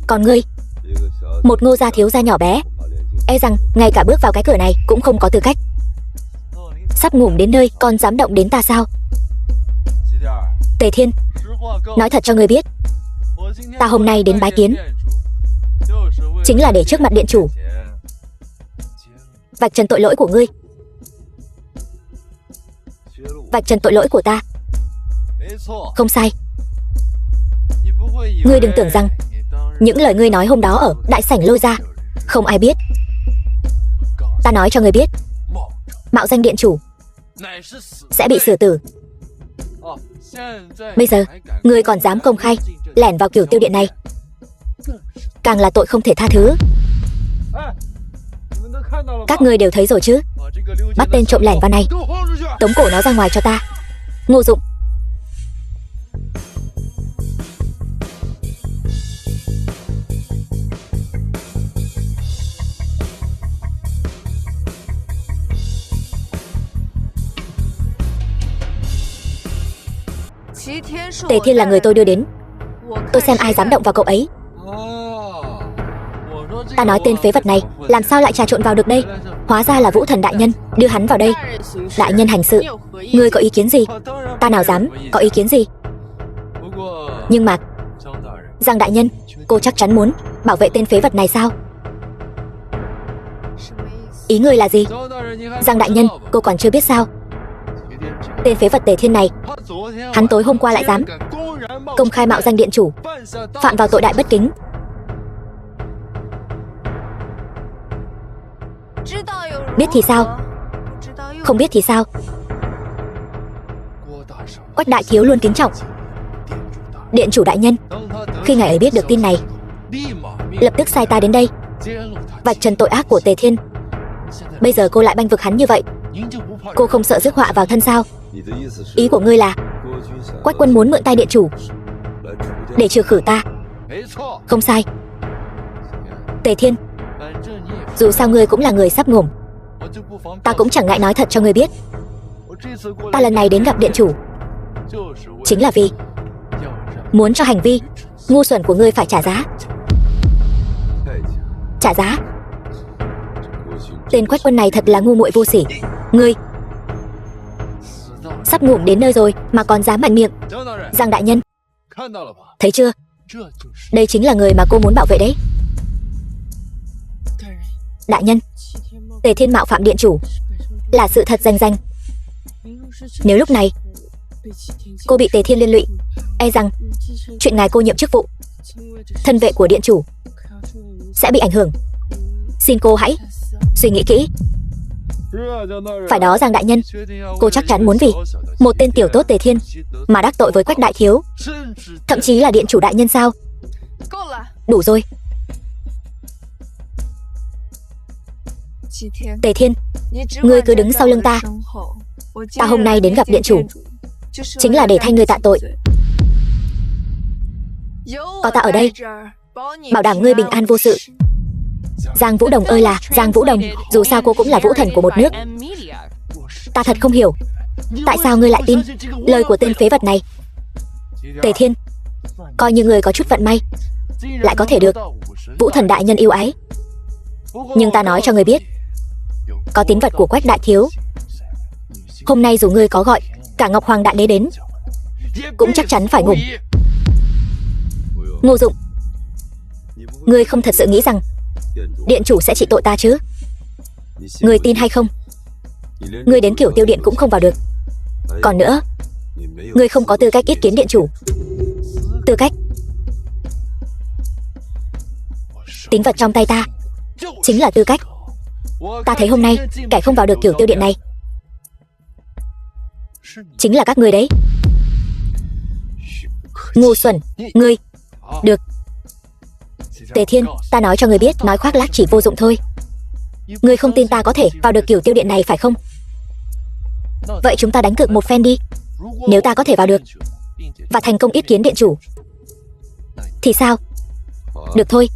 Còn ngươi, một Ngô gia thiếu gia nhỏ bé, e rằng ngay cả bước vào cái cửa này cũng không có tư cách. Sắp ngủm đến nơi còn dám động đến ta sao? Tề Thiên, nói thật cho ngươi biết, ta hôm nay đến bái kiến chính là để trước mặt điện chủ vạch trần tội lỗi của ngươi, vạch trần tội lỗi của ta. Không sai. Ngươi đừng tưởng rằng những lời ngươi nói hôm đó ở đại sảnh Lôi gia không ai biết. Ta nói cho ngươi biết, mạo danh điện chủ sẽ bị xử tử. Bây giờ ngươi còn dám công khai lẻn vào Cửu Tiêu Điện này, càng là tội không thể tha thứ. Các ngươi đều thấy rồi chứ? Bắt tên trộm lẻn vào này, tống cổ nó ra ngoài cho ta. Ngô Dụng. Tề Thiên là người tôi đưa đến. Tôi xem ai dám động vào cậu ấy. Ta nói tên phế vật này làm sao lại trà trộn vào được đây? Hóa ra là Vũ Thần đại nhân đưa hắn vào đây. Đại nhân hành sự, ngươi có ý kiến gì? Ta nào dám có ý kiến gì. Nhưng mà Giang đại nhân, cô chắc chắn muốn bảo vệ tên phế vật này sao? Ý ngươi là gì? Giang đại nhân, cô còn chưa biết sao? Tên phế vật Tề Thiên này, hắn tối hôm qua lại dám công khai mạo danh điện chủ, phạm vào tội đại bất kính. Biết thì sao? Không biết thì sao? Quách đại thiếu luôn kính trọng điện chủ đại nhân. Khi ngài ấy biết được tin này, lập tức sai ta đến đây vạch trần tội ác của Tề Thiên. Bây giờ cô lại bênh vực hắn như vậy, cô không sợ rước họa vào thân sao? Ý của ngươi là Quách quân muốn mượn tay điện chủ để trừ khử ta? Không sai. Tề Thiên, dù sao ngươi cũng là người sắp ngủm, ta cũng chẳng ngại nói thật cho ngươi biết. Ta lần này đến gặp điện chủ chính là vì muốn cho hành vi ngu xuẩn của ngươi phải trả giá. Trả giá? Tên Quách quân này thật là ngu muội vô sỉ. Ngươi sắp ngủm đến nơi rồi mà còn dám mạnh miệng. Giang đại nhân, thấy chưa? Đây chính là người mà cô muốn bảo vệ đấy. Đại nhân, Tề Thiên mạo phạm điện chủ là sự thật rành rành. Nếu lúc này cô bị Tề Thiên liên lụy, e rằng chuyện ngài cô nhiệm chức vụ, thân vệ của điện chủ sẽ bị ảnh hưởng. Xin cô hãy suy nghĩ kỹ. Phải đó Giang đại nhân, cô chắc chắn muốn vì một tên tiểu tốt Tề Thiên mà đắc tội với Quách đại thiếu, thậm chí là điện chủ đại nhân sao? Đủ rồi. Tề Thiên, ngươi cứ đứng sau lưng ta. Ta hôm nay đến gặp điện chủ chính là để thay ngươi tạ tội. Có ta ở đây bảo đảm ngươi bình an vô sự. Giang Vũ Đồng ơi là Giang Vũ Đồng, dù sao cô cũng là vũ thần của một nước. Ta thật không hiểu tại sao ngươi lại tin lời của tên phế vật này. Tề Thiên, coi như ngươi có chút vận may lại có thể được vũ thần đại nhân yêu ái. Nhưng ta nói cho ngươi biết, có tín vật của Quách đại thiếu, hôm nay dù ngươi có gọi cả Ngọc Hoàng đại đế đến cũng chắc chắn phải ngủm. Ngô Dụng, ngươi không thật sự nghĩ rằng điện chủ sẽ trị tội ta chứ? Ngươi tin hay không? Ngươi đến Kiểu Tiêu Điện cũng không vào được. Còn nữa, ngươi không có tư cách ý kiến điện chủ. Tư cách? Tín vật trong tay ta chính là tư cách. Ta thấy hôm nay kẻ không vào được Kiểu Tiêu Điện này chính là các ngươi đấy. Ngu xuẩn, ngươi. Được. Tề Thiên, ta nói cho ngươi biết, nói khoác lác chỉ vô dụng thôi. Ngươi không tin ta có thể vào được Kiểu Tiêu Điện này phải không? Vậy chúng ta đánh cược một phen đi. Nếu ta có thể vào được và thành công yết kiến điện chủ thì sao? Được thôi,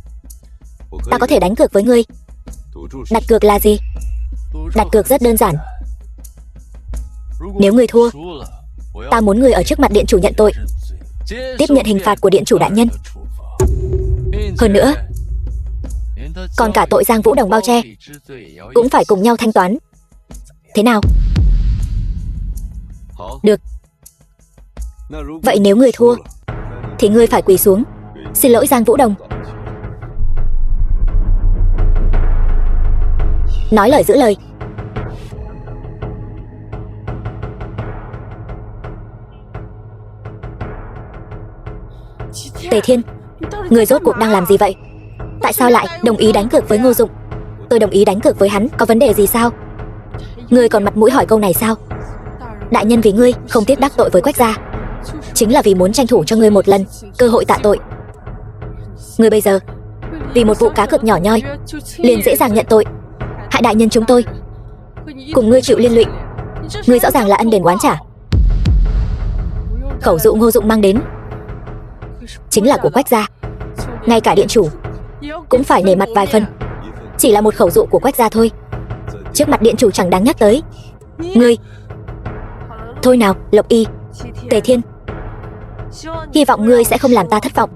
ta có thể đánh cược với ngươi. Đặt cược là gì? Đặt cược rất đơn giản. Nếu ngươi thua, ta muốn ngươi ở trước mặt điện chủ nhận tội, tiếp nhận hình phạt của điện chủ đại nhân. Hơn nữa, còn cả tội Giang Vũ Đồng bao che cũng phải cùng nhau thanh toán. Thế nào? Được. Vậy nếu ngươi thua thì ngươi phải quỳ xuống xin lỗi Giang Vũ Đồng. Nói lời giữ lời. Tề Thiên, người rốt cuộc đang làm gì vậy? Tại sao lại đồng ý đánh cược với Ngô Dụng? Tôi đồng ý đánh cược với hắn, có vấn đề gì sao? Ngươi còn mặt mũi hỏi câu này sao? Đại nhân vì ngươi không tiếp đắc tội với Quách gia, chính là vì muốn tranh thủ cho ngươi một lần cơ hội tạ tội. Ngươi bây giờ vì một vụ cá cược nhỏ nhoi liền dễ dàng nhận tội, hại đại nhân chúng tôi, cùng ngươi chịu liên lụy. Ngươi rõ ràng là ân đền oán trả. Khẩu dụ Ngô Dụng mang đến chính là của Quách gia, ngay cả điện chủ cũng phải nể mặt vài phần. Chỉ là một khẩu dụ của Quách gia thôi, trước mặt điện chủ chẳng đáng nhắc tới. Ngươi thôi nào, Lộc Y, Tề Thiên, hy vọng ngươi sẽ không làm ta thất vọng.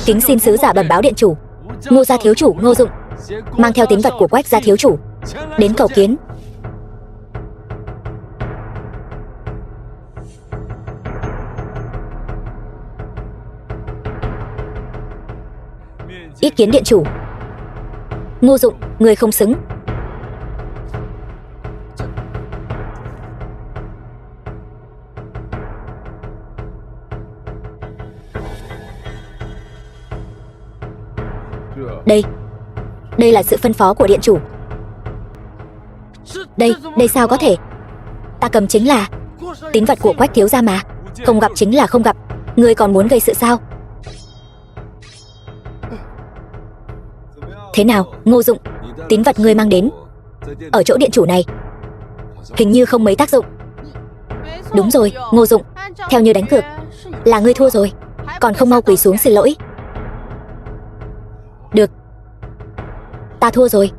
Kính xin sứ giả bẩm báo điện chủ, Ngô gia thiếu chủ Ngô Dụng mang theo tín vật của Quách gia thiếu chủ đến cầu kiến. Ý kiến điện chủ. Ngô Dụng, người không xứng. Đây là sự phân phó của điện chủ. Đây sao có thể? Ta cầm chính là tín vật của Quách thiếu gia mà. Không gặp chính là không gặp. Ngươi còn muốn gây sự sao? Thế nào, Ngô Dụng, tín vật ngươi mang đến ở chỗ điện chủ này hình như không mấy tác dụng. Đúng rồi, Ngô Dụng, theo như đánh cược là ngươi thua rồi, còn không mau quỳ xuống xin lỗi. Được, ta thua rồi.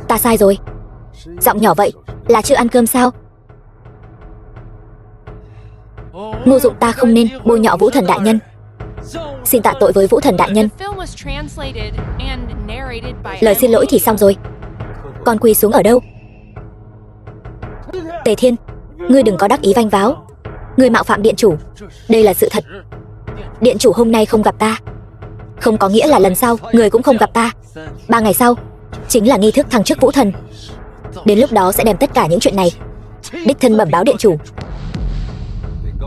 Ta sai rồi. Giọng nhỏ vậy là chưa ăn cơm sao? Ngô Dụng, ta không nên bôi nhọ Vũ Thần đại nhân. Xin tạ tội với Vũ Thần đại nhân. Lời xin lỗi thì xong rồi, còn quỳ xuống ở đâu? Tề Thiên, ngươi đừng có đắc ý vanh váo. Ngươi mạo phạm điện chủ, đây là sự thật. Điện chủ hôm nay không gặp ta, không có nghĩa là lần sau người cũng không gặp ta. 3 ngày sau chính là nghi thức thăng chức Vũ Thần. Đến lúc đó sẽ đem tất cả những chuyện này đích thân bẩm báo điện chủ.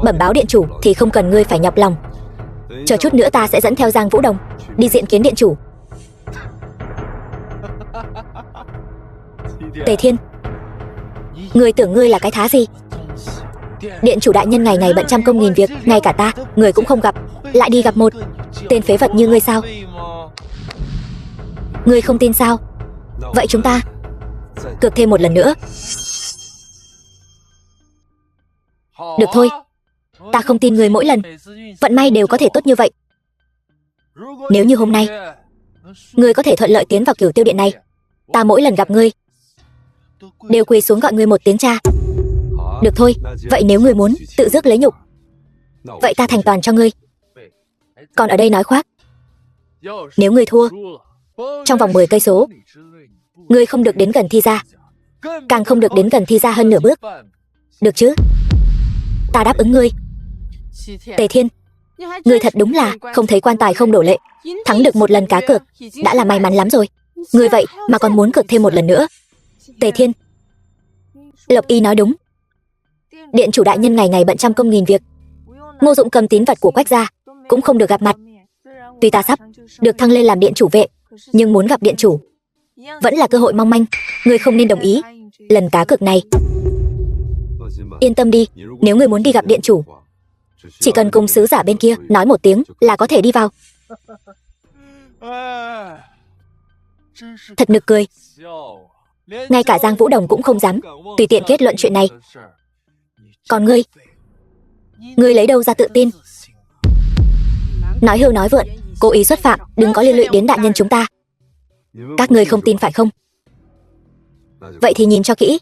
Bẩm báo điện chủ thì không cần ngươi phải nhọc lòng. Chờ chút nữa ta sẽ dẫn theo Giang Vũ Đồng đi diện kiến điện chủ. Tề Thiên, ngươi tưởng ngươi là cái thá gì? Điện chủ đại nhân ngày ngày bận trăm công nghìn việc, ngay cả ta, người cũng không gặp, lại đi gặp một tên phế vật như ngươi sao? Ngươi không tin sao? Vậy chúng ta cược thêm một lần nữa. Được thôi, ta không tin ngươi mỗi lần vận may đều có thể tốt như vậy. Nếu như hôm nay ngươi có thể thuận lợi tiến vào Cửu Tiêu Điện này, ta mỗi lần gặp ngươi đều quỳ xuống gọi ngươi một tiếng cha. Được thôi, vậy nếu ngươi muốn tự rước lấy nhục, vậy ta thành toàn cho ngươi. Còn ở đây nói khoác. Nếu ngươi thua, trong vòng 10 cây số, ngươi không được đến gần Thi gia, càng không được đến gần Thi gia hơn nửa bước. Được chứ? Ta đáp ứng ngươi. Tề Thiên, ngươi thật đúng là không thấy quan tài không đổ lệ. Thắng được một lần cá cược đã là may mắn lắm rồi. Ngươi vậy mà còn muốn cược thêm một lần nữa. Tề Thiên, Lộc Y nói đúng. Điện chủ đại nhân ngày ngày bận trăm công nghìn việc. Ngô Dụng cầm tín vật của Quách gia cũng không được gặp mặt. Tuy ta sắp được thăng lên làm điện chủ vệ, nhưng muốn gặp điện chủ vẫn là cơ hội mong manh. Ngươi không nên đồng ý lần cá cược này. Yên tâm đi, nếu ngươi muốn đi gặp điện chủ, chỉ cần cùng sứ giả bên kia nói một tiếng là có thể đi vào. Thật nực cười. Ngay cả Giang Vũ Đồng cũng không dám tùy tiện kết luận chuyện này. Còn ngươi lấy đâu ra tự tin? Nói hưu nói vượn, cố ý xuất phạm, đừng có liên lụy đến đại nhân chúng ta. Các ngươi không tin phải không? Vậy thì nhìn cho kỹ.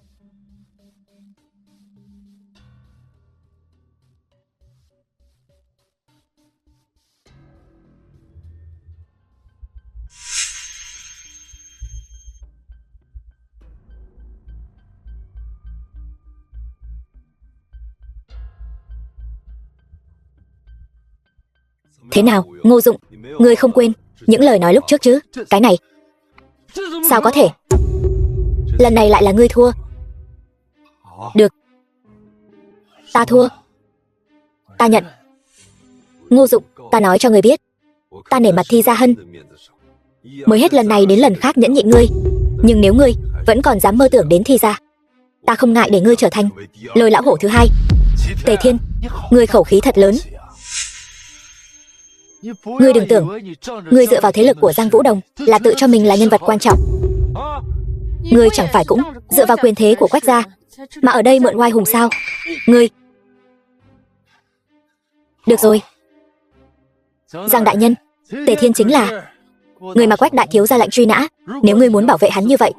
Thế nào, Ngô Dụng, ngươi không quên những lời nói lúc trước chứ? Cái này sao có thể? Lần này lại là ngươi thua. Được, ta thua. Ta nhận. Ngô Dụng, ta nói cho ngươi biết, ta nể mặt Thi gia Hân, mới hết lần này đến lần khác nhẫn nhịn ngươi. Nhưng nếu ngươi vẫn còn dám mơ tưởng đến Thi gia, ta không ngại để ngươi trở thành Lôi lão hổ thứ hai. Tề Thiên, ngươi khẩu khí thật lớn. Ngươi đừng tưởng ngươi dựa vào thế lực của Giang Vũ Đồng là tự cho mình là nhân vật quan trọng. Ngươi chẳng phải cũng dựa vào quyền thế của Quách gia mà ở đây mượn oai hùng sao? Ngươi... Được rồi, Giang đại nhân, Tề Thiên chính là người mà Quách đại thiếu ra lệnh truy nã. Nếu ngươi muốn bảo vệ hắn như vậy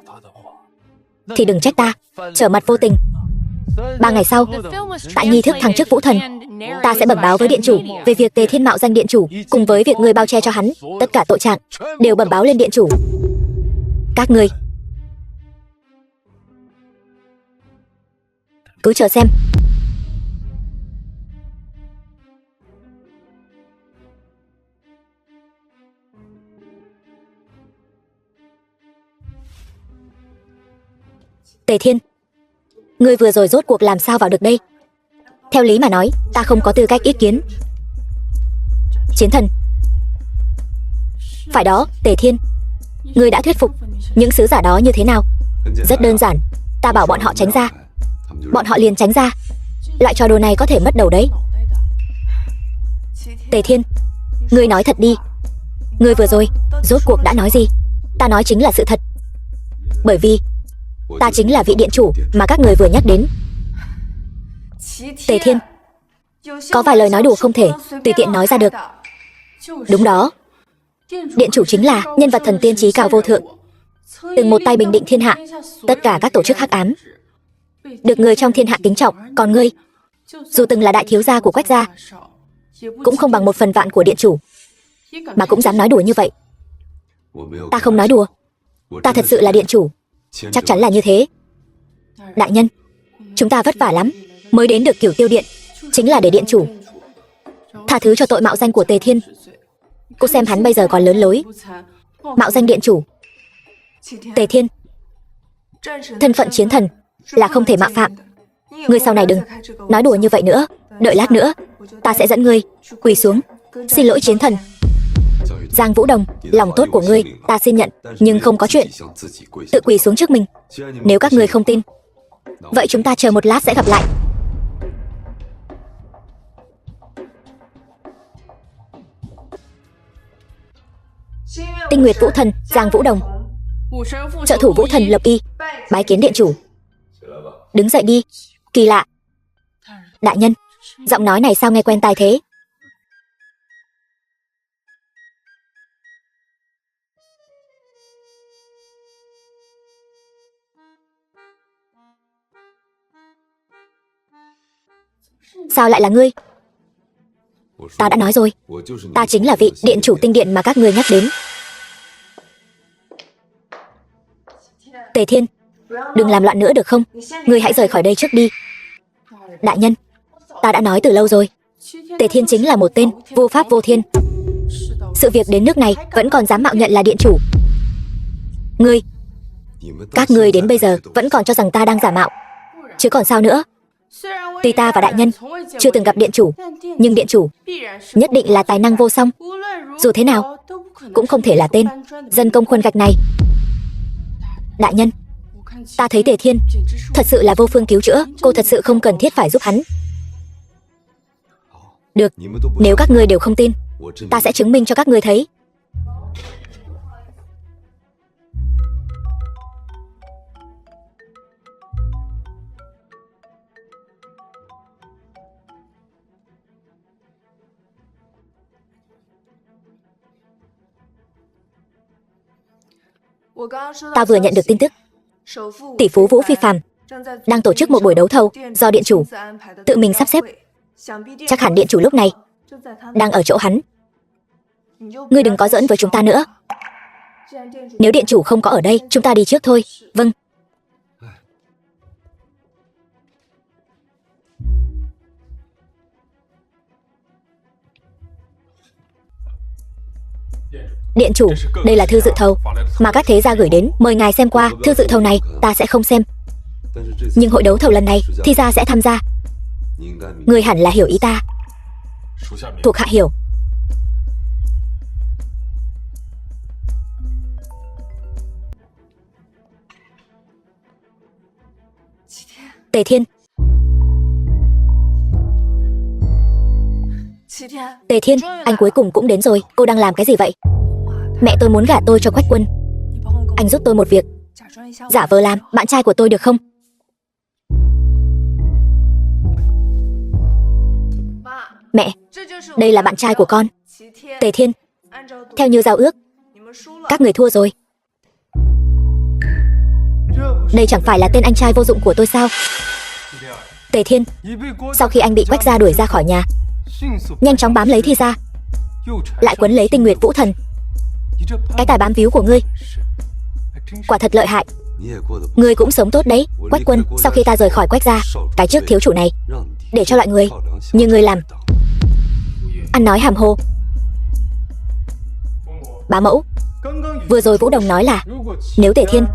thì đừng trách ta trở mặt vô tình. 3 ngày sau, tại nghi thức thăng chức vũ thần, ta sẽ bẩm báo với điện chủ về việc Tề Thiên mạo danh điện chủ, cùng với việc ngươi bao che cho hắn tất cả tội trạng, đều bẩm báo lên điện chủ. Các ngươi cứ chờ xem. Tề Thiên, ngươi vừa rồi rốt cuộc làm sao vào được đây? Theo lý mà nói, ta không có tư cách ý kiến. Chiến thần. Phải đó, Tề Thiên, ngươi đã thuyết phục những sứ giả đó như thế nào? Rất đơn giản, ta bảo bọn họ tránh ra, bọn họ liền tránh ra. Loại trò đồ này có thể mất đầu đấy. Tề Thiên, ngươi nói thật đi, ngươi vừa rồi rốt cuộc đã nói gì? Ta nói chính là sự thật, bởi vì ta chính là vị điện chủ mà các người vừa nhắc đến. Tề Thiên, có vài lời nói đùa không thể tùy tiện nói ra được. Đúng đó, điện chủ chính là nhân vật thần tiên trí cao vô thượng, từng một tay bình định thiên hạ, tất cả các tổ chức hắc ám, được người trong thiên hạ kính trọng. Còn ngươi, dù từng là đại thiếu gia của Quách gia, cũng không bằng 1/1000 của điện chủ, mà cũng dám nói đùa như vậy. Ta không nói đùa, ta thật sự là điện chủ, chắc chắn là như thế. Đại nhân, chúng ta vất vả lắm mới đến được Cửu Tiêu Điện, chính là để điện chủ tha thứ cho tội mạo danh của Tề Thiên. Cô xem hắn bây giờ còn lớn lối mạo danh điện chủ. Tề Thiên, thân phận chiến thần là không thể mạo phạm. Ngươi sau này đừng nói đùa như vậy nữa. Đợi lát nữa ta sẽ dẫn ngươi quỳ xuống xin lỗi chiến thần. Giang Vũ Đồng, lòng tốt của ngươi ta xin nhận, nhưng không có chuyện tự quỳ xuống trước mình. Nếu các ngươi không tin, vậy chúng ta chờ một lát sẽ gặp lại. Tinh Nguyệt Vũ Thần Giang Vũ Đồng, trợ thủ Vũ Thần Lập Y, bái kiến điện chủ. Đứng dậy đi. Kỳ lạ, đại nhân, giọng nói này sao nghe quen tai thế? Sao lại là ngươi? Ta đã nói rồi, ta chính là vị điện chủ tinh điện mà các ngươi nhắc đến. Tề Thiên, đừng làm loạn nữa được không? Ngươi hãy rời khỏi đây trước đi. Đại nhân, ta đã nói từ lâu rồi, Tề Thiên chính là một tên vô pháp vô thiên. Sự việc đến nước này vẫn còn dám mạo nhận là điện chủ. Các ngươi đến bây giờ vẫn còn cho rằng ta đang giả mạo, chứ còn sao nữa. Tuy ta và đại nhân chưa từng gặp điện chủ, nhưng điện chủ nhất định là tài năng vô song. Dù thế nào cũng không thể là tên dân công khuân gạch này. Đại nhân, ta thấy Tề Thiên thật sự là vô phương cứu chữa, cô thật sự không cần thiết phải giúp hắn. Được, nếu các ngươi đều không tin, ta sẽ chứng minh cho các ngươi thấy. Ta vừa nhận được tin tức, tỷ phú Vũ Phi Phàm đang tổ chức một buổi đấu thầu do điện chủ tự mình sắp xếp. Chắc hẳn điện chủ lúc này đang ở chỗ hắn. Ngươi đừng có giỡn với chúng ta nữa. Nếu điện chủ không có ở đây, chúng ta đi trước thôi. Vâng. Điện chủ, đây là thư dự thầu mà các thế gia gửi đến, mời ngài xem qua. Thư dự thầu này ta sẽ không xem, nhưng hội đấu thầu lần này thì gia sẽ tham gia. Ngươi hẳn là hiểu ý ta. Thuộc hạ hiểu. Tề Thiên. Tề Thiên, anh cuối cùng cũng đến rồi. Cô đang làm cái gì vậy? Mẹ tôi muốn gả tôi cho Quách Quân. Anh giúp tôi một việc, giả vờ làm bạn trai của tôi được không? Mẹ, đây là bạn trai của con, Tề Thiên. Theo như giao ước, các người thua rồi. Đây chẳng phải là tên anh trai vô dụng của tôi sao? Tề Thiên, sau khi anh bị Quách gia đuổi ra khỏi nhà, nhanh chóng bám lấy Thi gia, lại quấn lấy Tinh Nguyệt Vũ Thần. Cái tài bám víu của ngươi quả thật lợi hại. Ngươi cũng sống tốt đấy, Quách Quân. Sau khi ta rời khỏi Quách gia, cái chức thiếu chủ này để cho loại người như ngươi làm. Ăn nói hàm hồ. Bá mẫu, vừa rồi Vũ Đồng nói là nếu Tề Thiên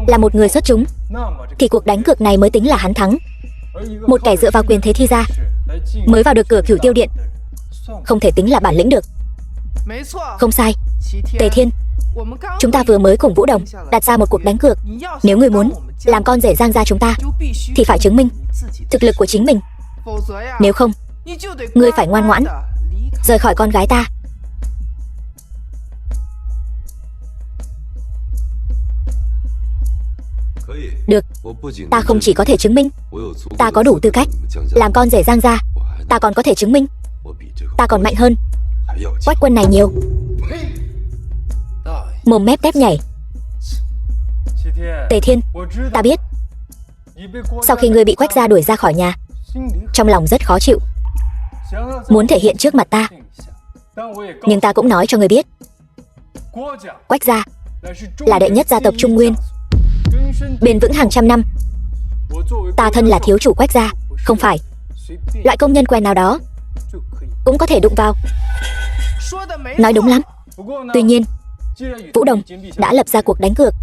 là một người xuất chúng thì cuộc đánh cược này mới tính là hắn thắng. Một kẻ dựa vào quyền thế Thi gia mới vào được cửa Cửu Tiêu Điện, không thể tính là bản lĩnh được. Không sai, Tề Thiên, chúng ta vừa mới cùng Vũ Đồng đặt ra một cuộc đánh cược. Nếu ngươi muốn làm con rể Giang gia chúng ta thì phải chứng minh thực lực của chính mình. Nếu không, ngươi phải ngoan ngoãn rời khỏi con gái ta. Được, ta không chỉ có thể chứng minh ta có đủ tư cách làm con rể Giang gia, ta còn có thể chứng minh ta còn mạnh hơn Quách Quân này nhiều. Mồm mép tép nhảy. Tề Thiên, ta biết sau khi ngươi bị Quách gia đuổi ra khỏi nhà, trong lòng rất khó chịu, muốn thể hiện trước mặt ta. Nhưng ta cũng nói cho ngươi biết, Quách gia là đệ nhất gia tộc Trung Nguyên, bền vững hàng trăm năm. Ta thân là thiếu chủ Quách gia, không phải loại công nhân quèn nào đó cũng có thể đụng vào. Nói đúng lắm. Tuy nhiên, Vũ Đồng đã lập ra cuộc đánh cược,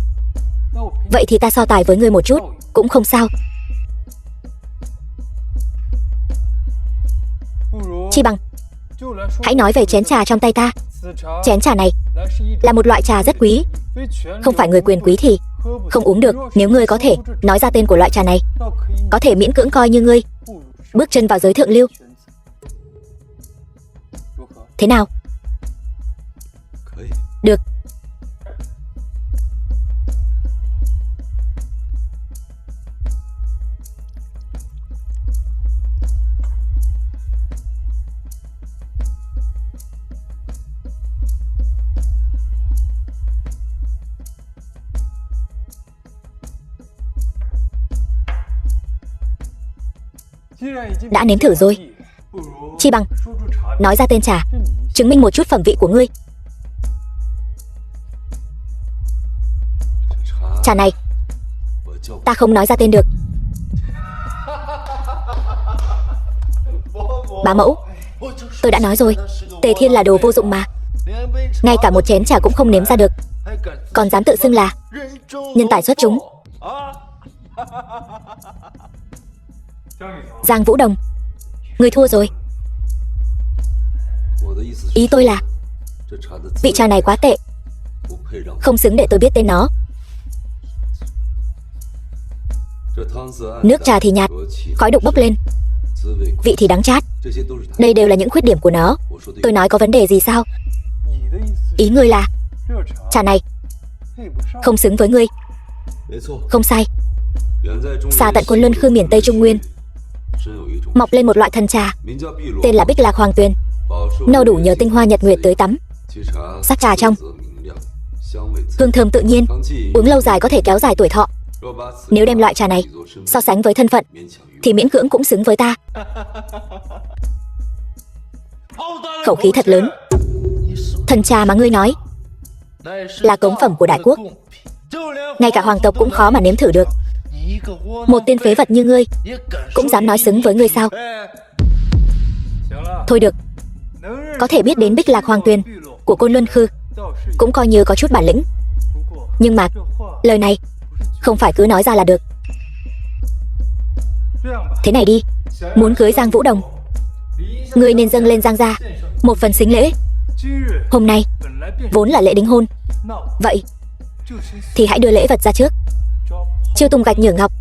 vậy thì ta so tài với ngươi một chút cũng không sao. Chi bằng hãy nói về chén trà trong tay ta. Chén trà này là một loại trà rất quý, không phải người quyền quý thì không uống được. Nếu ngươi có thể nói ra tên của loại trà này, có thể miễn cưỡng coi như ngươi bước chân vào giới thượng lưu. Thế nào? Được. Đã nếm thử rồi, chi bằng nói ra tên trà, chứng minh một chút phẩm vị của ngươi. Trà này ta không nói ra tên được. Bá mẫu, tôi đã nói rồi, Tề Thiên là đồ vô dụng mà, ngay cả một chén trà cũng không nếm ra được, còn dám tự xưng là nhân tài xuất chúng. Giang Vũ Đồng, ngươi thua rồi. Ý tôi là vị trà này quá tệ, không xứng để tôi biết tên nó. Nước trà thì nhạt, khói đục bốc lên, vị thì đắng chát. Đây đều là những khuyết điểm của nó. Tôi nói có vấn đề gì sao? Ý ngươi là trà này không xứng với ngươi. Không sai. Xa tận Côn Luân Khư miền Tây Trung Nguyên mọc lên một loại thần trà tên là Bích Lạc Hoàng Tuyền, nâu đủ nhờ tinh hoa nhật nguyệt tới tắm. Sắc trà trong, hương thơm tự nhiên, uống lâu dài có thể kéo dài tuổi thọ. Nếu đem loại trà này so sánh với thân phận thì miễn cưỡng cũng xứng với ta. Khẩu khí thật lớn. Thần trà mà ngươi nói là cống phẩm của đại quốc, ngay cả hoàng tộc cũng khó mà nếm thử được. Một tên phế vật như ngươi cũng dám nói xứng với ngươi sao? Thôi được, có thể biết đến Bích Lạc Hoàng Tuyền của Côn Luân Khư cũng coi như có chút bản lĩnh. Nhưng mà lời này không phải cứ nói ra là được. Thế này đi, muốn cưới Giang Vũ Đồng, ngươi nên dâng lên Giang gia một phần sính lễ. Hôm nay vốn là lễ đính hôn, vậy thì hãy đưa lễ vật ra trước. Chiêu tung gạch nhử ngọc.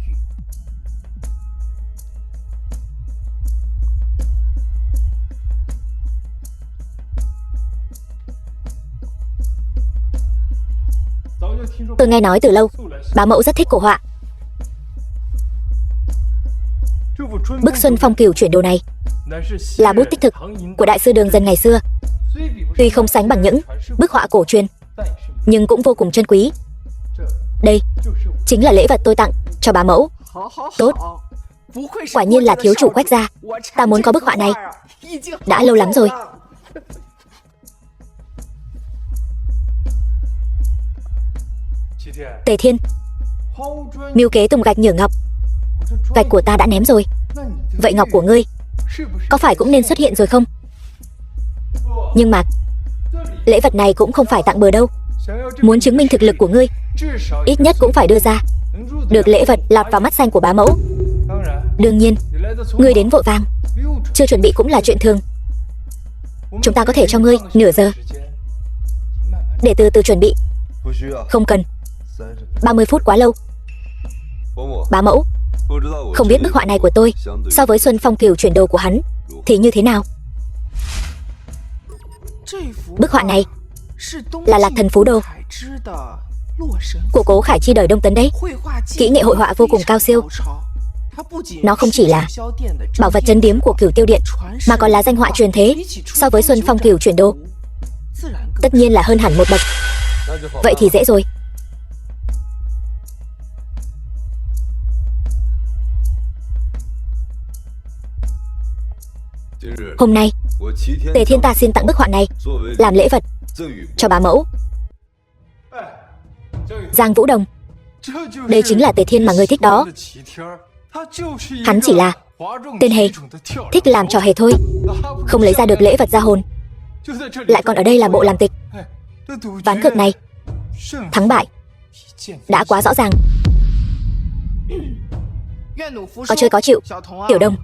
Tôi nghe nói từ lâu, bá mẫu rất thích cổ họa. Bức Xuân Phong Cửu chuyển đồ này là bút tích thực của đại sư Đường Dân ngày xưa. Tuy không sánh bằng những bức họa cổ truyền, nhưng cũng vô cùng chân quý. Đây chính là lễ vật tôi tặng cho bá mẫu. Tốt, Quả nhiên là thiếu chủ Quách gia. Ta muốn có bức họa này. Đã lâu lắm rồi. Tề Thiên, mưu kế tung gạch nhử ngọc. Gạch của ta đã ném rồi. Vậy ngọc của ngươi có phải cũng nên xuất hiện rồi không? Nhưng mà lễ vật này cũng không phải tặng bừa đâu. Muốn chứng minh thực lực của ngươi, ít nhất cũng phải đưa ra được lễ vật lọt vào mắt xanh của bá mẫu. Đương nhiên, ngươi đến vội vàng, chưa chuẩn bị cũng là chuyện thường. Chúng ta có thể cho ngươi nửa giờ để từ từ chuẩn bị. Không cần, 30 phút quá lâu. Bá mẫu, không biết bức họa này của tôi so với Xuân Phong Cửu chuyển đồ của hắn thì như thế nào? Bức họa này là Lạc Thần Phú Đồ của Cố Khải Chi đời Đông Tấn đấy. Kỹ nghệ hội họa vô cùng cao siêu. Nó không chỉ là bảo vật trấn điếm của Cửu Tiêu Điện, mà còn là danh họa truyền thế. So với Xuân Phong Cửu chuyển đồ, tất nhiên là hơn hẳn một bậc. Vậy thì dễ rồi. Hôm nay Tề Thiên ta xin tặng bức họa này làm lễ vật cho bá mẫu. Giang Vũ Đồng, đây chính là Tề Thiên mà ngươi thích đó. Hắn chỉ là tên hề, thích làm trò hề thôi, không lấy ra được lễ vật ra hồn, lại còn ở đây làm bộ làm tịch. Ván cược này thắng bại đã quá rõ ràng. Có chơi có chịu. Tiểu Đông,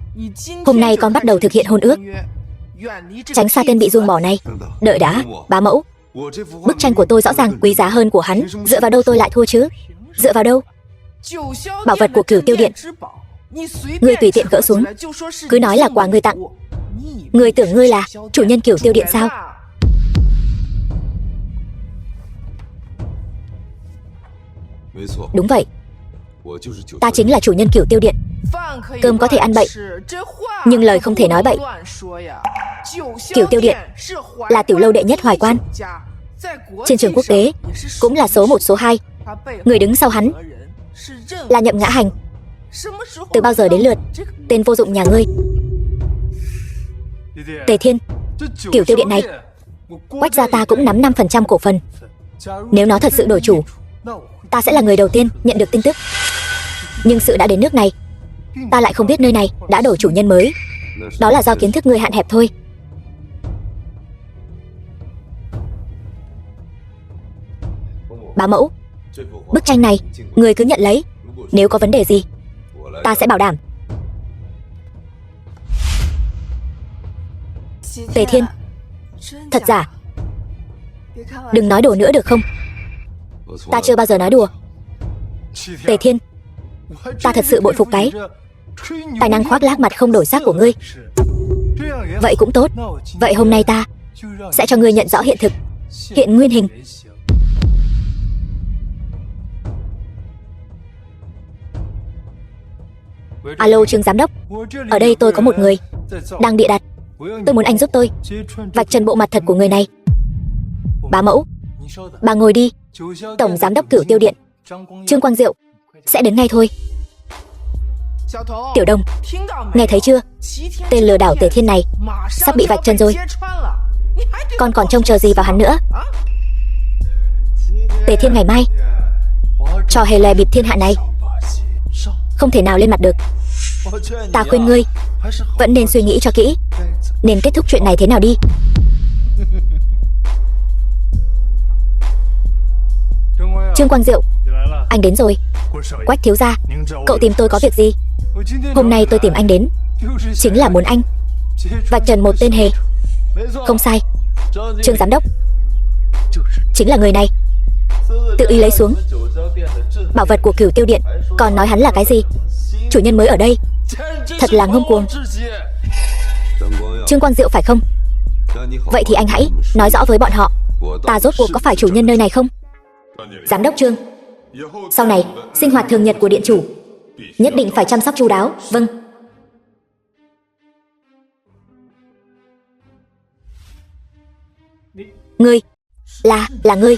hôm nay con bắt đầu thực hiện hôn ước, tránh xa tên bị ruồng bỏ này. Đợi đã, bá mẫu, bức tranh của tôi rõ ràng quý giá hơn của hắn. Dựa vào đâu tôi lại thua chứ? Dựa vào đâu? Bảo vật của Cửu Tiêu Điện, ngươi tùy tiện gỡ xuống, cứ nói là quà ngươi tặng. Ngươi tưởng ngươi là chủ nhân Cửu Tiêu Điện sao? Đúng vậy, ta chính là chủ nhân Cửu Tiêu Điện. Cơm có thể ăn bậy, nhưng lời không thể nói bậy. Cửu Tiêu Điện là tiểu lâu đệ nhất Hoài Quan, trên trường quốc tế cũng là số 1 số 2. Người đứng sau hắn là Nhậm Ngã Hành. Từ bao giờ đến lượt tên vô dụng nhà ngươi? Tề Thiên, Cửu Tiêu Điện này Quách gia ta cũng nắm 5% cổ phần. Nếu nó thật sự đổi chủ, ta sẽ là người đầu tiên nhận được tin tức. Nhưng sự đã đến nước này, ta lại không biết nơi này đã đổi chủ nhân mới. Đó là do kiến thức ngươi hạn hẹp thôi. Bá mẫu, bức tranh này ngươi cứ nhận lấy. Nếu có vấn đề gì, ta sẽ bảo đảm. Tề Thiên, thật giả? Đừng nói đùa nữa được không? Ta chưa bao giờ nói đùa. Tề Thiên, ta thật sự bội phục cái tài năng khoác lác mặt không đổi xác của ngươi. Vậy cũng tốt. Vậy hôm nay ta sẽ cho ngươi nhận rõ hiện thực, hiện nguyên hình. Alo Trương giám đốc, ở đây tôi có một người đang bịa đặt. Tôi muốn anh giúp tôi vạch trần bộ mặt thật của người này. Bá mẫu, bà ngồi đi. Tổng giám đốc Cửu Tiêu Điện Trương Quang Diệu sẽ đến ngay thôi. Tiểu Đông, nghe thấy chưa? Tên lừa đảo Tề Thiên này sắp bị vạch trần rồi. Con còn trông chờ gì vào hắn nữa? Tề Thiên ngày mai trò hề lè bịp thiên hạ này không thể nào lên mặt được. Ta khuyên ngươi vẫn nên suy nghĩ cho kỹ, nên kết thúc chuyện này thế nào đi. Trương Quang Diệu, anh đến rồi. Quách thiếu gia, cậu tìm tôi có việc gì? Hôm nay tôi tìm anh đến chính là muốn anh vạch trần một tên hề. Không sai, Trương giám đốc chính là người này. Tự ý lấy xuống bảo vật của Cửu Tiêu Điện, còn nói hắn là cái gì? Chủ nhân mới ở đây, thật là ngông cuồng. Trương Quang Diệu phải không? Vậy thì anh hãy nói rõ với bọn họ, ta rốt cuộc có phải chủ nhân nơi này không? Giám đốc Trương, sau này sinh hoạt thường nhật của điện chủ nhất định phải chăm sóc chu đáo. Vâng. Ngươi là ngươi.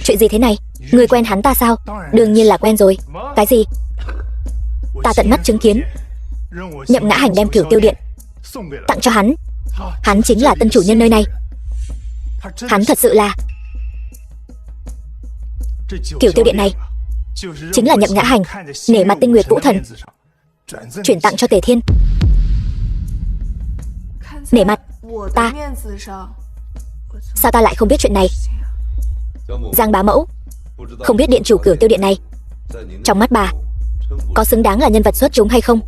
Chuyện gì thế này? Người quen hắn ta sao? Đương nhiên là quen rồi. Cái gì? Ta tận mắt chứng kiến Nhậm Ngã Hành đem Cửu Tiêu Điện tặng cho hắn. Hắn chính là tân chủ nhân nơi này. Hắn thật sự là... Cửu Tiêu Điện này chính là Nhậm Ngã Hành nể mặt Tinh Nguyệt Vũ Thần chuyển tặng cho Tề Thiên. Nể mặt ta? Sao ta lại không biết chuyện này? Giang bá mẫu không biết điện chủ Cửu Tiêu Điện này trong mắt bà có xứng đáng là nhân vật xuất chúng hay không?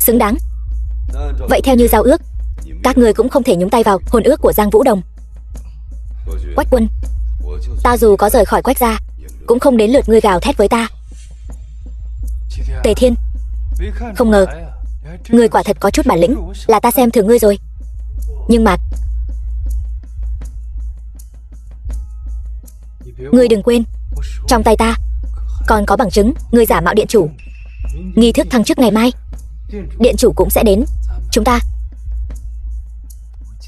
Xứng đáng. Vậy theo như giao ước, các người cũng không thể nhúng tay vào hôn ước của Giang Vũ Đồng. Quách Quân, ta dù có rời khỏi Quách gia cũng không đến lượt ngươi gào thét với ta. Tề Thiên, không ngờ ngươi quả thật có chút bản lĩnh, là ta xem thường ngươi rồi. Nhưng mà ngươi đừng quên, trong tay ta còn có bằng chứng ngươi giả mạo điện chủ. Nghi thức thăng chức ngày mai, điện chủ cũng sẽ đến. Chúng ta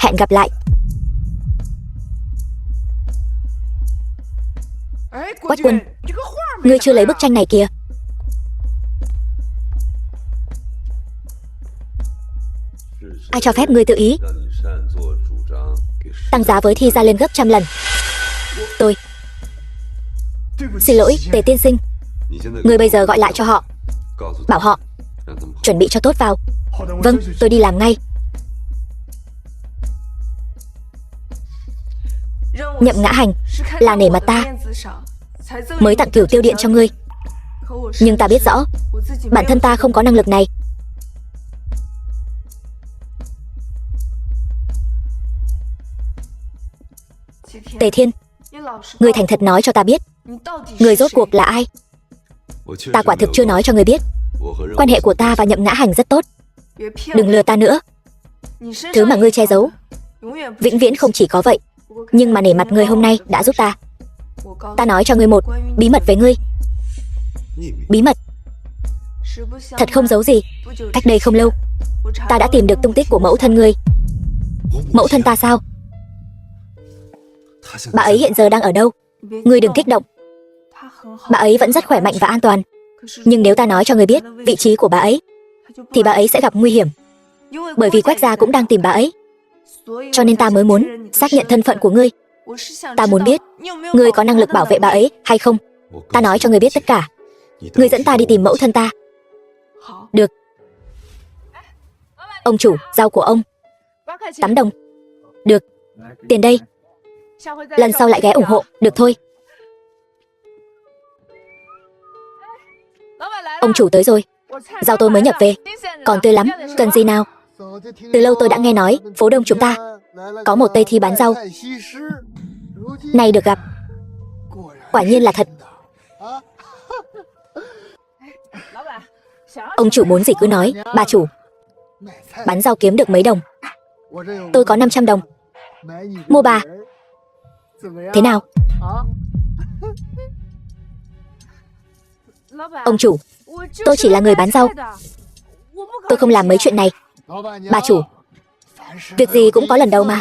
hẹn gặp lại. Quách Quân, ngươi chưa lấy bức tranh này kìa. Ai cho phép ngươi tự ý tăng giá với Thi gia lên gấp trăm lần? Tôi xin lỗi, Tề tiên sinh. Ngươi bây giờ gọi lại cho họ, bảo họ chuẩn bị cho tốt vào. Vâng, tôi đi làm ngay. Nhậm Ngã Hành là nể mặt ta mới tặng Cửu Tiêu Điện cho ngươi. Nhưng ta biết rõ bản thân ta không có năng lực này. Tề Thiên, ngươi thành thật nói cho ta biết, ngươi rốt cuộc là ai? Ta quả thực chưa nói cho ngươi biết, quan hệ của ta và Nhậm Ngã Hành rất tốt. Đừng lừa ta nữa. Thứ mà ngươi che giấu vĩnh viễn không chỉ có vậy. Nhưng mà nể mặt ngươi hôm nay đã giúp ta. Ta nói cho ngươi một bí mật với ngươi. Bí mật? Thật không giấu gì. Cách đây không lâu, ta đã tìm được tung tích của mẫu thân ngươi. Mẫu thân ta sao? Bà ấy hiện giờ đang ở đâu? Ngươi đừng kích động. Bà ấy vẫn rất khỏe mạnh và an toàn. Nhưng nếu ta nói cho ngươi biết vị trí của bà ấy, thì bà ấy sẽ gặp nguy hiểm. Bởi vì Quách gia cũng đang tìm bà ấy. Cho nên ta mới muốn xác nhận thân phận của ngươi. Ta muốn biết ngươi có năng lực bảo vệ bà ấy hay không. Ta nói cho ngươi biết tất cả. Ngươi dẫn ta đi tìm mẫu thân ta. Được. Ông chủ, rau của ông 8 đồng. Được. Tiền đây. Lần sau lại ghé ủng hộ. Được thôi. Ông chủ tới rồi. Rau tôi mới nhập về, còn tươi lắm. Cần gì nào? Từ lâu tôi đã nghe nói phố đông chúng ta có một Tây Thi bán rau. Nay được gặp, quả nhiên là thật. Ông chủ muốn gì cứ nói. Bà chủ, bán rau kiếm được mấy đồng? Tôi có 500 đồng. Mua bà. Thế nào? Ông chủ, tôi chỉ là người bán rau, tôi không làm mấy chuyện này. Bà chủ, việc gì cũng có lần đầu mà.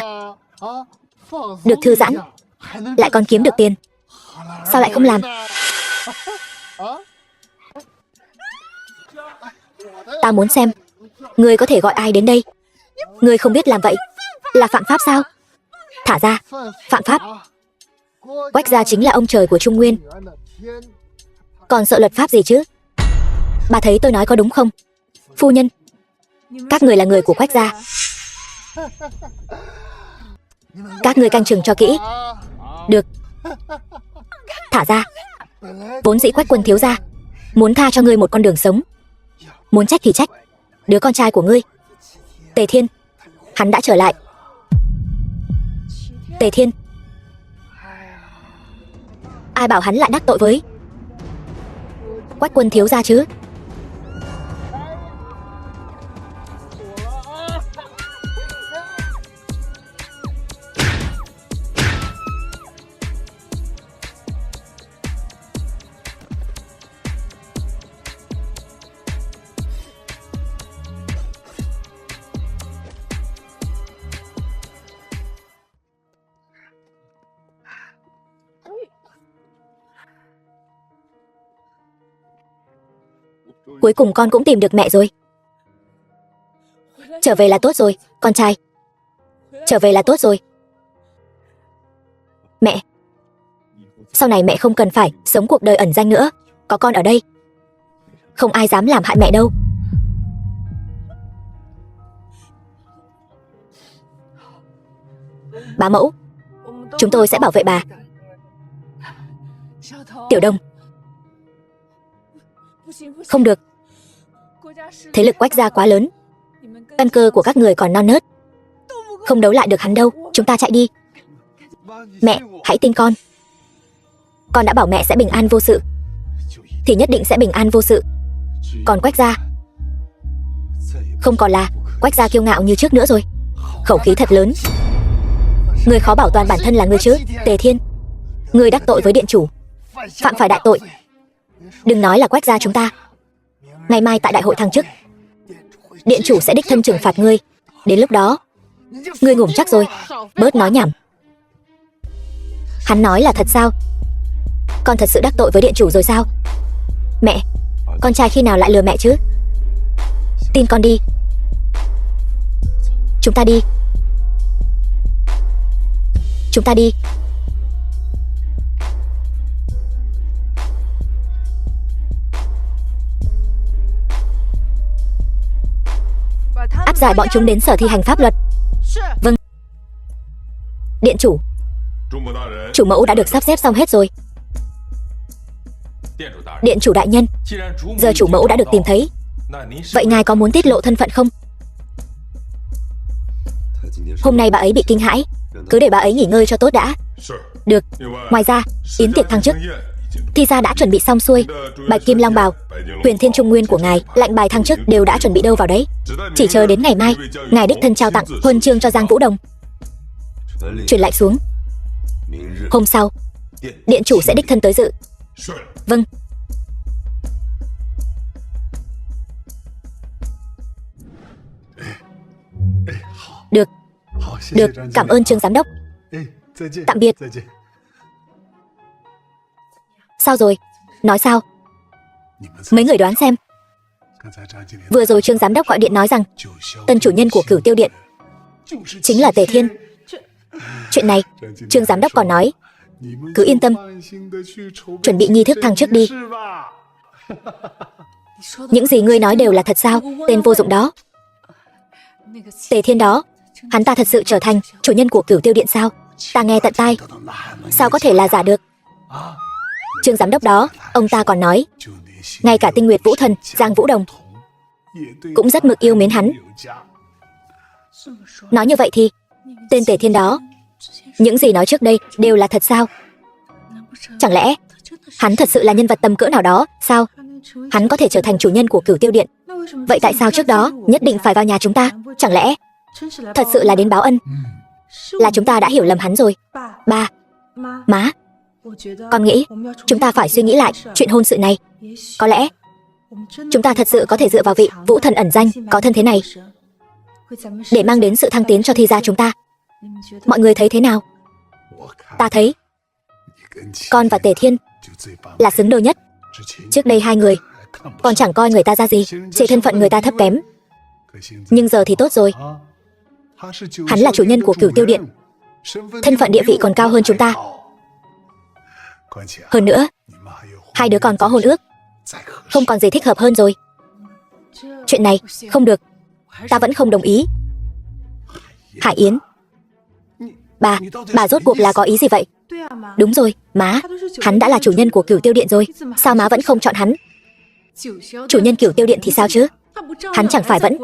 Được thư giãn, lại còn kiếm được tiền, sao lại không làm? Ta muốn xem ngươi có thể gọi ai đến đây. Ngươi không biết làm vậy là phạm pháp sao? Thả ra. Phạm pháp? Quách gia chính là ông trời của Trung Nguyên, còn sợ luật pháp gì chứ? Bà thấy tôi nói có đúng không? Phu nhân, các người là người của Quách gia. Các người canh chừng cho kỹ. Được. Thả ra. Vốn dĩ Quách Quân thiếu gia muốn tha cho ngươi một con đường sống, muốn trách thì trách đứa con trai của ngươi, Tề Thiên. Hắn đã trở lại. Tề Thiên, ai bảo hắn lại đắc tội với Quách Quân thiếu gia chứ? Cuối cùng con cũng tìm được mẹ rồi. Trở về là tốt rồi, con trai. Trở về là tốt rồi. Mẹ, sau này mẹ không cần phải sống cuộc đời ẩn danh nữa. Có con ở đây, không ai dám làm hại mẹ đâu. Bá mẫu, chúng tôi sẽ bảo vệ bà. Tiểu Đông, không được. Thế lực Quách gia quá lớn, căn cơ của các người còn non nớt, không đấu lại được hắn đâu. Chúng ta chạy đi. Mẹ, hãy tin con. Con đã bảo mẹ sẽ bình an vô sự, thì nhất định sẽ bình an vô sự. Còn Quách gia, không còn là Quách gia kiêu ngạo như trước nữa rồi. Khẩu khí thật lớn. Người khó bảo toàn bản thân là người chứ. Tề Thiên, người đắc tội với điện chủ, phạm phải đại tội. Đừng nói là Quách gia chúng ta. Ngày mai tại đại hội thăng chức, điện chủ sẽ đích thân trừng phạt ngươi. Đến lúc đó, ngươi ngủm chắc rồi. Bớt nói nhảm. Hắn nói là thật sao? Con thật sự đắc tội với điện chủ rồi sao? Mẹ, con trai khi nào lại lừa mẹ chứ? Tin con đi. Chúng ta đi. Chúng ta đi. Áp giải bọn chúng đến sở thi hành pháp luật. Vâng. Điện chủ, chủ mẫu đã được sắp xếp xong hết rồi. Điện chủ đại nhân, giờ chủ mẫu đã được tìm thấy, vậy ngài có muốn tiết lộ thân phận không? Hôm nay bà ấy bị kinh hãi, cứ để bà ấy nghỉ ngơi cho tốt đã. Được. Ngoài ra, yến tiệc thăng chức, thi gia đã chuẩn bị xong xuôi. Bạch Kim Long bào, Huyền Thiên Trung Nguyên của ngài, lệnh bài thăng chức đều đã chuẩn bị đâu vào đấy. Chỉ chờ đến ngày mai, ngài đích thân trao tặng huân chương cho Giang Vũ Đồng. Truyền lệnh xuống. Hôm sau, điện chủ sẽ đích thân tới dự. Vâng. Được. Được, cảm ơn Trương giám đốc. Tạm biệt. Sao rồi? Nói sao? Mấy người đoán xem. Vừa rồi Trương giám đốc gọi điện nói rằng tân chủ nhân của Cửu Tiêu Điện chính là Tề Thiên. Chuyện này, Trương giám đốc còn nói, cứ yên tâm, chuẩn bị nghi thức thăng chức đi. Những gì ngươi nói đều là thật sao? Tên vô dụng đó. Tề Thiên đó, hắn ta thật sự trở thành chủ nhân của Cửu Tiêu Điện sao? Ta nghe tận tai, sao có thể là giả được? Trương giám đốc đó, ông ta còn nói, ngay cả Tinh Nguyệt Vũ Thần Giang Vũ Đồng cũng rất mực yêu mến hắn. Nói như vậy thì tên Tề Thiên đó, những gì nói trước đây đều là thật sao? Chẳng lẽ hắn thật sự là nhân vật tầm cỡ nào đó sao? Hắn có thể trở thành chủ nhân của Cửu Tiêu Điện, vậy tại sao trước đó nhất định phải vào nhà chúng ta? Chẳng lẽ thật sự là đến báo ân? Là chúng ta đã hiểu lầm hắn rồi. Ba, má, con nghĩ chúng ta phải suy nghĩ lại chuyện hôn sự này. Có lẽ chúng ta thật sự có thể dựa vào vị Vũ Thần ẩn danh có thân thế này để mang đến sự thăng tiến cho thi gia chúng ta. Mọi người thấy thế nào? Ta thấy con và Tề Thiên là xứng đôi nhất. Trước đây hai người còn chẳng coi người ta ra gì, chỉ thân phận người ta thấp kém. Nhưng giờ thì tốt rồi, hắn là chủ nhân của Cửu Tiêu Điện, thân phận địa vị còn cao hơn chúng ta. Hơn nữa, hai đứa còn có hôn ước, không còn gì thích hợp hơn rồi. Chuyện này không được, ta vẫn không đồng ý. Hải Yến, bà rốt cuộc là có ý gì vậy? Đúng rồi, má, hắn đã là chủ nhân của Cửu Tiêu Điện rồi, sao má vẫn không chọn hắn? Chủ nhân Cửu Tiêu Điện thì sao chứ? Hắn chẳng phải vẫn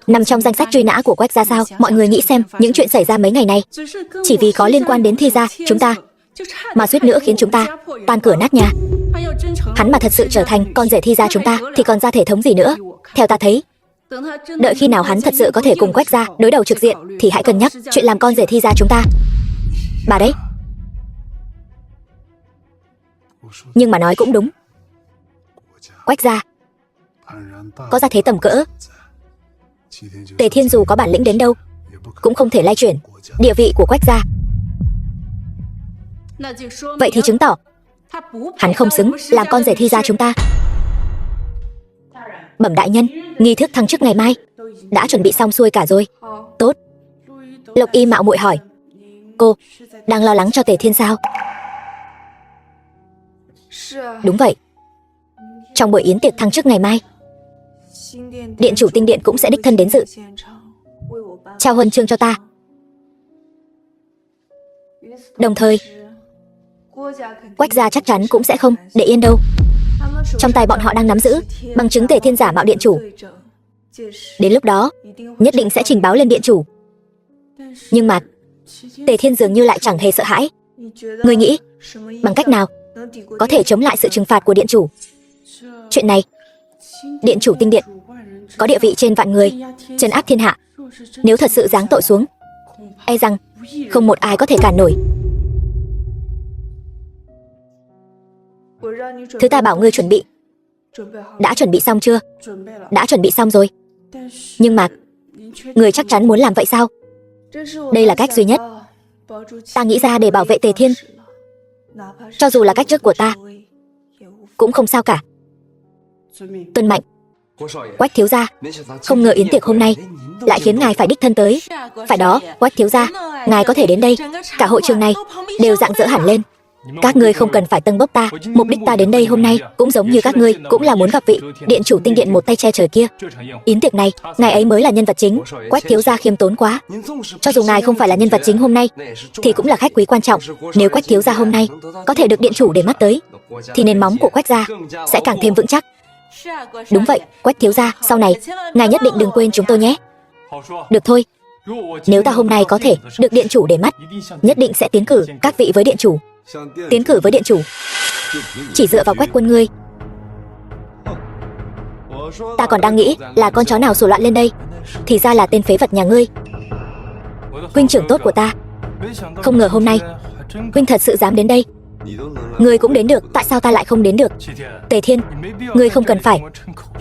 nằm trong danh sách truy nã của Quách gia sao? Mọi người nghĩ xem, những chuyện xảy ra mấy ngày này chỉ vì có liên quan đến thi gia chúng ta mà suýt nữa khiến chúng ta tan cửa nát nhà. Hắn mà thật sự trở thành con rể thi gia chúng ta thì còn ra thể thống gì nữa? Theo ta thấy, đợi khi nào hắn thật sự có thể cùng Quách gia đối đầu trực diện thì hãy cân nhắc chuyện làm con rể thi gia chúng ta. Bà đấy. Nhưng mà nói cũng đúng, Quách gia có gia thế tầm cỡ, Tề Thiên dù có bản lĩnh đến đâu cũng không thể lay chuyển địa vị của Quách gia. Vậy thì chứng tỏ hắn không xứng làm con rể thi gia chúng ta. Bẩm đại nhân, nghi thức thăng chức ngày mai đã chuẩn bị xong xuôi cả rồi. Tốt. Lộc Y mạo muội hỏi, cô đang lo lắng cho Tề Thiên sao? Đúng vậy. Trong buổi yến tiệc thăng chức ngày mai, điện chủ tinh điện cũng sẽ đích thân đến dự, trao huân chương cho ta. Đồng thời, Quách gia chắc chắn cũng sẽ không để yên đâu. Trong tay bọn họ đang nắm giữ bằng chứng Tề Thiên giả mạo điện chủ. Đến lúc đó, nhất định sẽ trình báo lên điện chủ. Nhưng mà Tề Thiên dường như lại chẳng hề sợ hãi. Ngươi nghĩ bằng cách nào có thể chống lại sự trừng phạt của điện chủ? Chuyện này, điện chủ tinh điện có địa vị trên vạn người, trấn áp thiên hạ. Nếu thật sự giáng tội xuống, e rằng không một ai có thể cản nổi. Thứ ta bảo ngươi chuẩn bị, đã chuẩn bị xong chưa? Đã chuẩn bị xong rồi. Nhưng mà ngươi chắc chắn muốn làm vậy sao? Đây là cách duy nhất ta nghĩ ra để bảo vệ Tề Thiên. Cho dù là cách trước của ta cũng không sao cả. Tuân mệnh. Quách thiếu gia, không ngờ yến tiệc hôm nay lại khiến ngài phải đích thân tới. Phải đó, Quách thiếu gia, ngài có thể đến đây, cả hội trường này đều rạng rỡ hẳn lên. Các ngươi không cần phải tâng bốc ta. Mục đích ta đến đây hôm nay cũng giống như các ngươi, cũng là muốn gặp vị điện chủ tinh điện một tay che trời kia. Yến tiệc này, ngài ấy mới là nhân vật chính. Quách thiếu gia khiêm tốn quá. Cho dù ngài không phải là nhân vật chính hôm nay, thì cũng là khách quý quan trọng. Nếu Quách thiếu gia hôm nay có thể được điện chủ để mắt tới, thì nền móng của Quách gia sẽ càng thêm vững chắc. Đúng vậy, Quách thiếu gia, sau này ngài nhất định đừng quên chúng tôi nhé. Được thôi. Nếu ta hôm nay có thể được điện chủ để mắt, nhất định sẽ tiến cử các vị với điện chủ. Tiến cử với điện chủ chỉ dựa vào Quách quân ngươi. Ta còn đang nghĩ là con chó nào sổ loạn lên đây, thì ra là tên phế vật nhà ngươi. Huynh trưởng tốt của ta, không ngờ hôm nay huynh thật sự dám đến đây. Ngươi cũng đến được, tại sao ta lại không đến được? Tề Thiên, ngươi không cần phải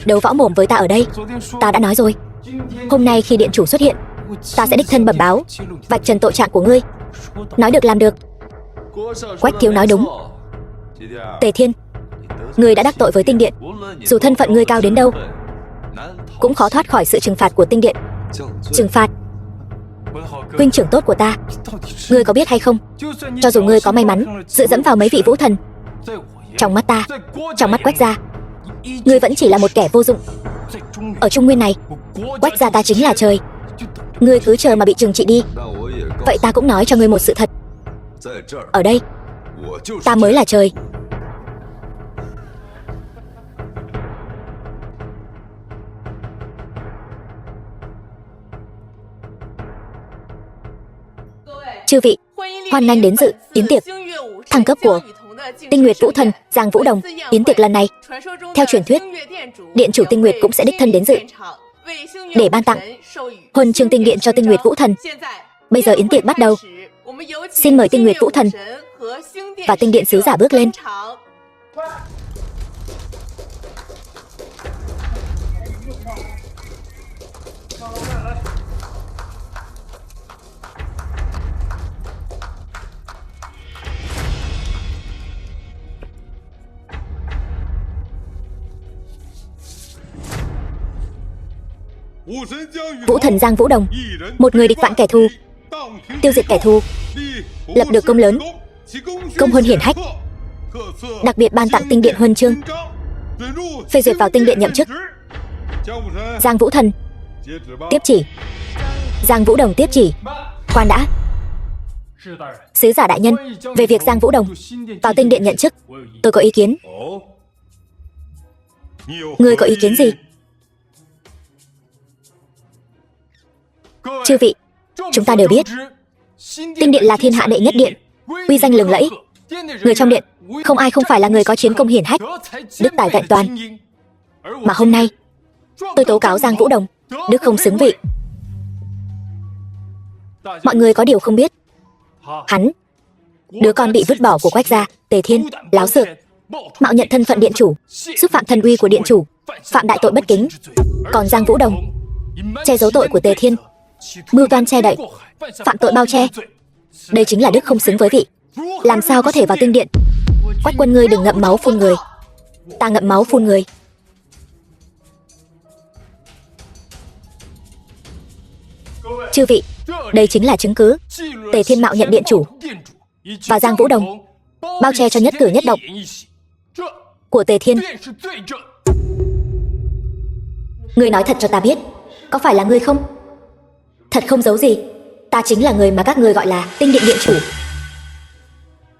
đấu võ mồm với ta ở đây. Ta đã nói rồi, hôm nay khi điện chủ xuất hiện, ta sẽ đích thân bẩm báo, vạch trần tội trạng của ngươi. Nói được làm được. Quách thiếu nói đúng. Tề Thiên, ngươi đã đắc tội với tinh điện, dù thân phận ngươi cao đến đâu cũng khó thoát khỏi sự trừng phạt của tinh điện. Trừng phạt? Huynh trưởng tốt của ta, ngươi có biết hay không, cho dù ngươi có may mắn dựa dẫm vào mấy vị vũ thần, trong mắt ta, trong mắt Quách gia, ngươi vẫn chỉ là một kẻ vô dụng. Ở Trung Nguyên này, Quách gia ta chính là trời. Ngươi cứ chờ mà bị trừng trị đi. Vậy ta cũng nói cho ngươi một sự thật. Ở đây, ta mới là trời. Chư vị, hoan nghênh đến dự yến tiệc thăng cấp của Tinh Nguyệt Vũ Thần Giang Vũ Đồng. Yến tiệc lần này, theo truyền thuyết, điện chủ Tinh Nguyệt cũng sẽ đích thân đến dự để ban tặng huân chương tinh điện cho Tinh Nguyệt Vũ Thần. Bây giờ yến tiệc bắt đầu. Xin mời Tinh Nguyệt Vũ Thần và tinh điện sứ giả bước lên. Vũ thần Giang Vũ Đồng, một người địch vạn kẻ thù, tiêu diệt kẻ thù, lập được công lớn, công huân hiển hách, đặc biệt ban tặng tinh điện huân chương, phê duyệt vào tinh điện nhậm chức. Giang Vũ Thần tiếp chỉ. Giang Vũ Đồng tiếp chỉ. Khoan đã. Sứ giả đại nhân, về việc Giang Vũ Đồng vào tinh điện nhận chức, tôi có ý kiến. Ngươi có ý kiến gì? Chư vị, chúng ta đều biết, tinh điện là thiên hạ đệ nhất điện, uy danh lừng lẫy. Người trong điện không ai không phải là người có chiến công hiển hách, đức tài vẹn toàn. Mà hôm nay, tôi tố cáo Giang Vũ Đồng đức không xứng vị. Mọi người có điều không biết, hắn, đứa con bị vứt bỏ của Quách gia, Tề Thiên, láo xược, mạo nhận thân phận điện chủ, xúc phạm thần uy của điện chủ, phạm đại tội bất kính. Còn Giang Vũ Đồng che giấu tội của Tề Thiên, mưu toan che đậy, phạm tội bao che. Đây chính là đức không xứng với vị. Làm sao có thể vào tinh điện? Quách quân ngươi đừng ngậm máu phun người. Ta ngậm máu phun người. Chư vị, đây chính là chứng cứ. Tề Thiên mạo nhận điện chủ và Giang Vũ Đồng bao che cho nhất cử nhất động của Tề Thiên. Ngươi nói thật cho ta biết, có phải là ngươi không? Thật không giấu gì, ta chính là người mà các ngươi gọi là Tinh Điện điện chủ.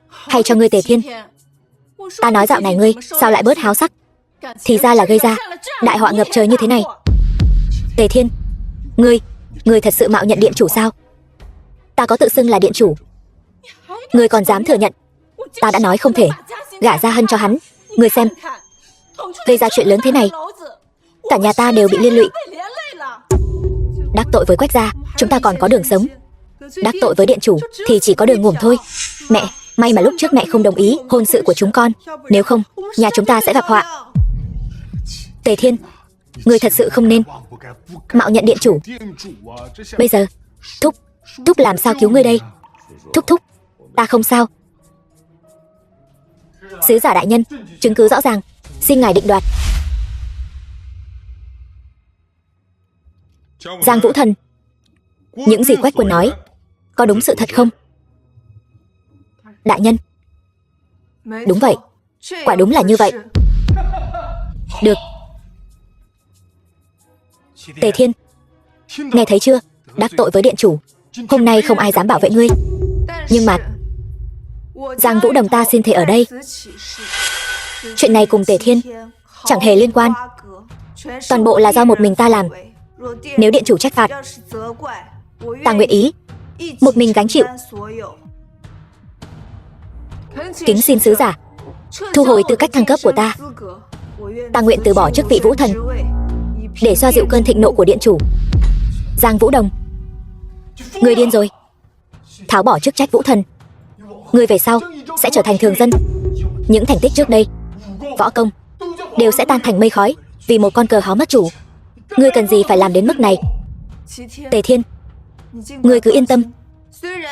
Hay cho ngươi Tề Thiên, ta nói dạo này ngươi sao lại bớt háo sắc, thì ra là gây ra đại họa ngập trời như thế này. Tề Thiên, ngươi thật sự mạo nhận điện chủ sao? Ta có tự xưng là điện chủ, ngươi còn dám thừa nhận? Ta đã nói không thể gả Gia Hân cho hắn. Ngươi xem, gây ra chuyện lớn thế này, cả nhà ta đều bị liên lụy. Đắc tội với Quách gia, chúng ta còn có đường sống. Đắc tội với điện chủ thì chỉ có đường ngủm thôi. Mẹ, may mà lúc trước mẹ không đồng ý hôn sự của chúng con, nếu không, nhà chúng ta sẽ gặp họa. Tề Thiên, ngươi thật sự không nên mạo nhận điện chủ. Bây giờ, Thúc làm sao cứu ngươi đây? Thúc, ta không sao. Sứ giả đại nhân, chứng cứ rõ ràng, xin ngài định đoạt. Giang Vũ Thần, những gì Quách Quân nói có đúng sự thật không? Đại nhân, đúng vậy, quả đúng là như vậy. Được. Tề Thiên, nghe thấy chưa? Đắc tội với điện chủ, hôm nay không ai dám bảo vệ ngươi. Nhưng mà Giang Vũ Đồng ta xin thề ở đây, chuyện này cùng Tề Thiên chẳng hề liên quan, toàn bộ là do một mình ta làm. Nếu điện chủ trách phạt, ta nguyện ý một mình gánh chịu. Kính xin sứ giả thu hồi tư cách thăng cấp của ta. Ta nguyện từ bỏ chức vị Vũ Thần để xoa dịu cơn thịnh nộ của điện chủ. Giang Vũ Đồng, ngươi điên rồi. Tháo bỏ chức trách Vũ Thần, ngươi về sau sẽ trở thành thường dân. Những thành tích trước đây, võ công đều sẽ tan thành mây khói vì một con cờ hó mất chủ. Ngươi cần gì phải làm đến mức này? Tề Thiên, ngươi cứ yên tâm.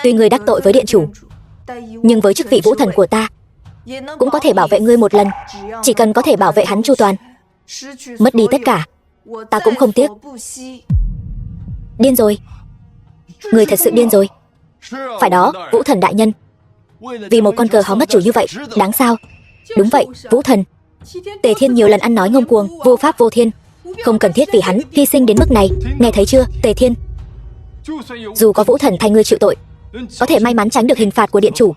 Tuy ngươi đắc tội với điện chủ, nhưng với chức vị Vũ Thần của ta cũng có thể bảo vệ ngươi một lần. Chỉ cần có thể bảo vệ hắn chu toàn, mất đi tất cả, ta cũng không tiếc. Điên rồi, ngươi thật sự điên rồi. Phải đó, Vũ Thần đại nhân, vì một con cờ hó mất chủ như vậy, đáng sao? Đúng vậy, Vũ Thần. Tề Thiên nhiều lần ăn nói ngông cuồng, vô pháp vô thiên, không cần thiết vì hắn hy sinh đến mức này. Nghe thấy chưa, Tề Thiên? Dù có Vũ Thần thay ngươi chịu tội, có thể may mắn tránh được hình phạt của điện chủ,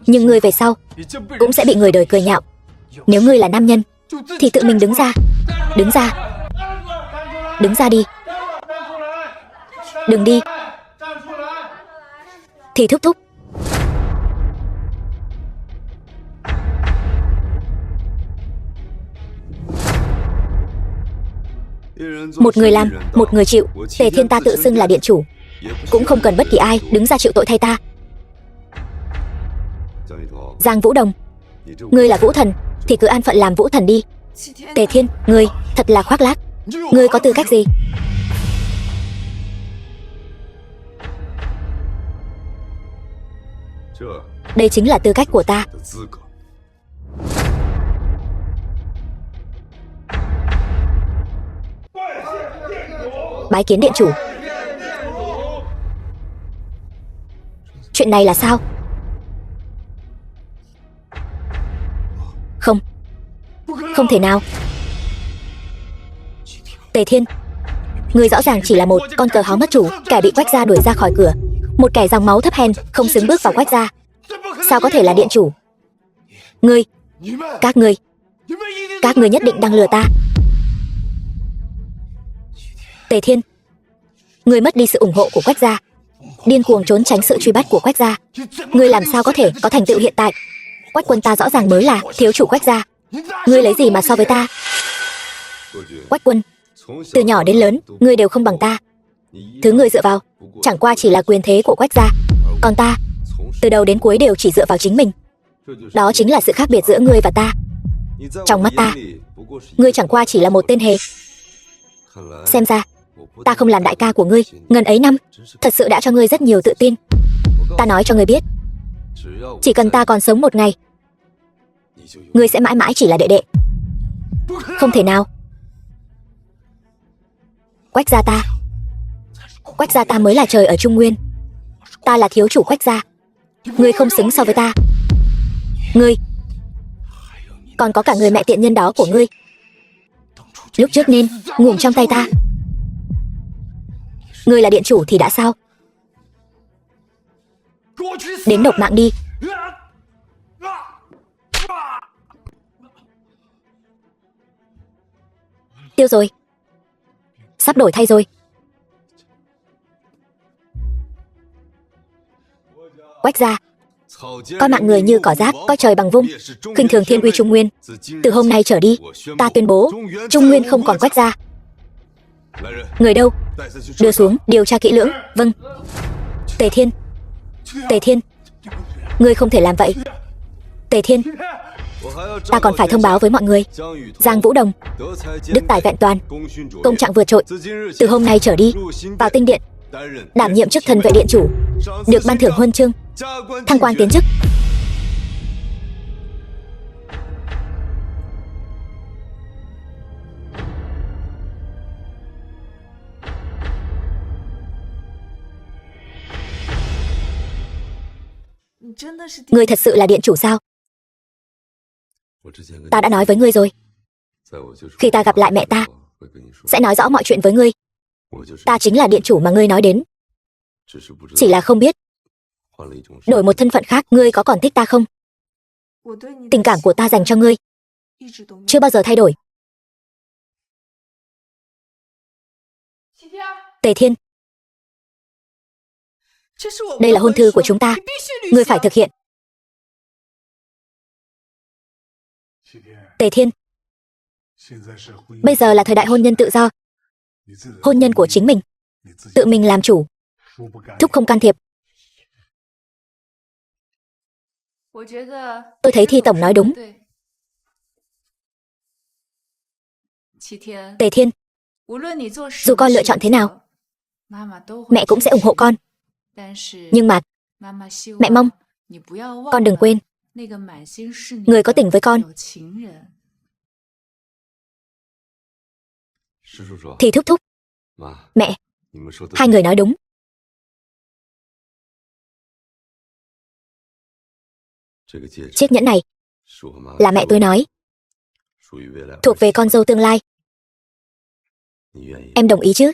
nhưng ngươi về sau cũng sẽ bị người đời cười nhạo. Nếu ngươi là nam nhân thì tự mình đứng ra. Đứng ra. Đứng ra đi. Đừng đi thì thúc. Một người làm, một người chịu. Tề Thiên ta tự xưng là điện chủ, cũng không cần bất kỳ ai đứng ra chịu tội thay ta. Giang Vũ Đồng, ngươi là Vũ Thần thì cứ an phận làm Vũ Thần đi. Tề Thiên, ngươi thật là khoác lác. Ngươi có tư cách gì? Đây chính là tư cách của ta. Bái kiến điện chủ. Chuyện này là sao? Không thể nào. Tề Thiên, ngươi rõ ràng chỉ là một con cờ hó mất chủ, kẻ bị Quách gia đuổi ra khỏi cửa, một kẻ dòng máu thấp hèn, không xứng bước vào Quách gia. Sao có thể là điện chủ? Ngươi, các ngươi nhất định đang lừa ta. Tề Thiên, ngươi mất đi sự ủng hộ của Quách gia, điên cuồng trốn tránh sự truy bắt của Quách gia. Ngươi làm sao có thể có thành tựu hiện tại? Quách Quân ta rõ ràng mới là thiếu chủ Quách gia. Ngươi lấy gì mà so với ta? Quách Quân, từ nhỏ đến lớn, ngươi đều không bằng ta. Thứ ngươi dựa vào chẳng qua chỉ là quyền thế của Quách gia, còn ta từ đầu đến cuối đều chỉ dựa vào chính mình. Đó chính là sự khác biệt giữa ngươi và ta. Trong mắt ta, ngươi chẳng qua chỉ là một tên hề. Xem ra ta không làm đại ca của ngươi ngần ấy năm, thật sự đã cho ngươi rất nhiều tự tin. Ta nói cho ngươi biết, chỉ cần ta còn sống một ngày, ngươi sẽ mãi mãi chỉ là đệ đệ. Không thể nào. Quách gia ta Quách gia ta mới là trời ở Trung Nguyên. Ta là thiếu chủ Quách gia. Ngươi không xứng so với ta. Ngươi, còn có cả người mẹ tiện nhân đó của ngươi, lúc trước nên ngủm trong tay ta. Ngươi là điện chủ thì đã sao? Đến nộp mạng đi. Tiêu rồi. Sắp đổi thay rồi. Quách gia, coi mạng người như cỏ rác, coi trời bằng vung, khinh thường thiên uy Trung Nguyên. Từ hôm nay trở đi, ta tuyên bố Trung Nguyên không còn Quách gia. Người đâu? Đưa xuống, điều tra kỹ lưỡng. Vâng. Tề Thiên. Tề Thiên, ngươi không thể làm vậy. Tề Thiên, ta còn phải thông báo với mọi người. Giang Vũ Đồng, đức tài vẹn toàn, công trạng vượt trội. Từ hôm nay trở đi, vào tinh điện, đảm nhiệm chức thần vệ điện chủ, được ban thưởng huân chương, thăng quan tiến chức. Ngươi thật sự là điện chủ sao? Ta đã nói với ngươi rồi. Khi ta gặp lại mẹ ta, sẽ nói rõ mọi chuyện với ngươi. Ta chính là điện chủ mà ngươi nói đến. Chỉ là không biết, đổi một thân phận khác, ngươi có còn thích ta không? Tình cảm của ta dành cho ngươi chưa bao giờ thay đổi. Tề Thiên, đây là hôn thư của chúng ta, ngươi phải thực hiện. Tề Thiên, bây giờ là thời đại hôn nhân tự do. Hôn nhân của chính mình, tự mình làm chủ, thúc không can thiệp. Tôi thấy Thi tổng nói đúng. Tề Thiên, dù con lựa chọn thế nào, mẹ cũng sẽ ủng hộ con. Nhưng mà mẹ mong con đừng quên, người có tình với con. Thì thúc thúc, mẹ, hai người nói đúng. Chiếc nhẫn này là mẹ tôi nói, thuộc về con dâu tương lai. Em đồng ý chứ?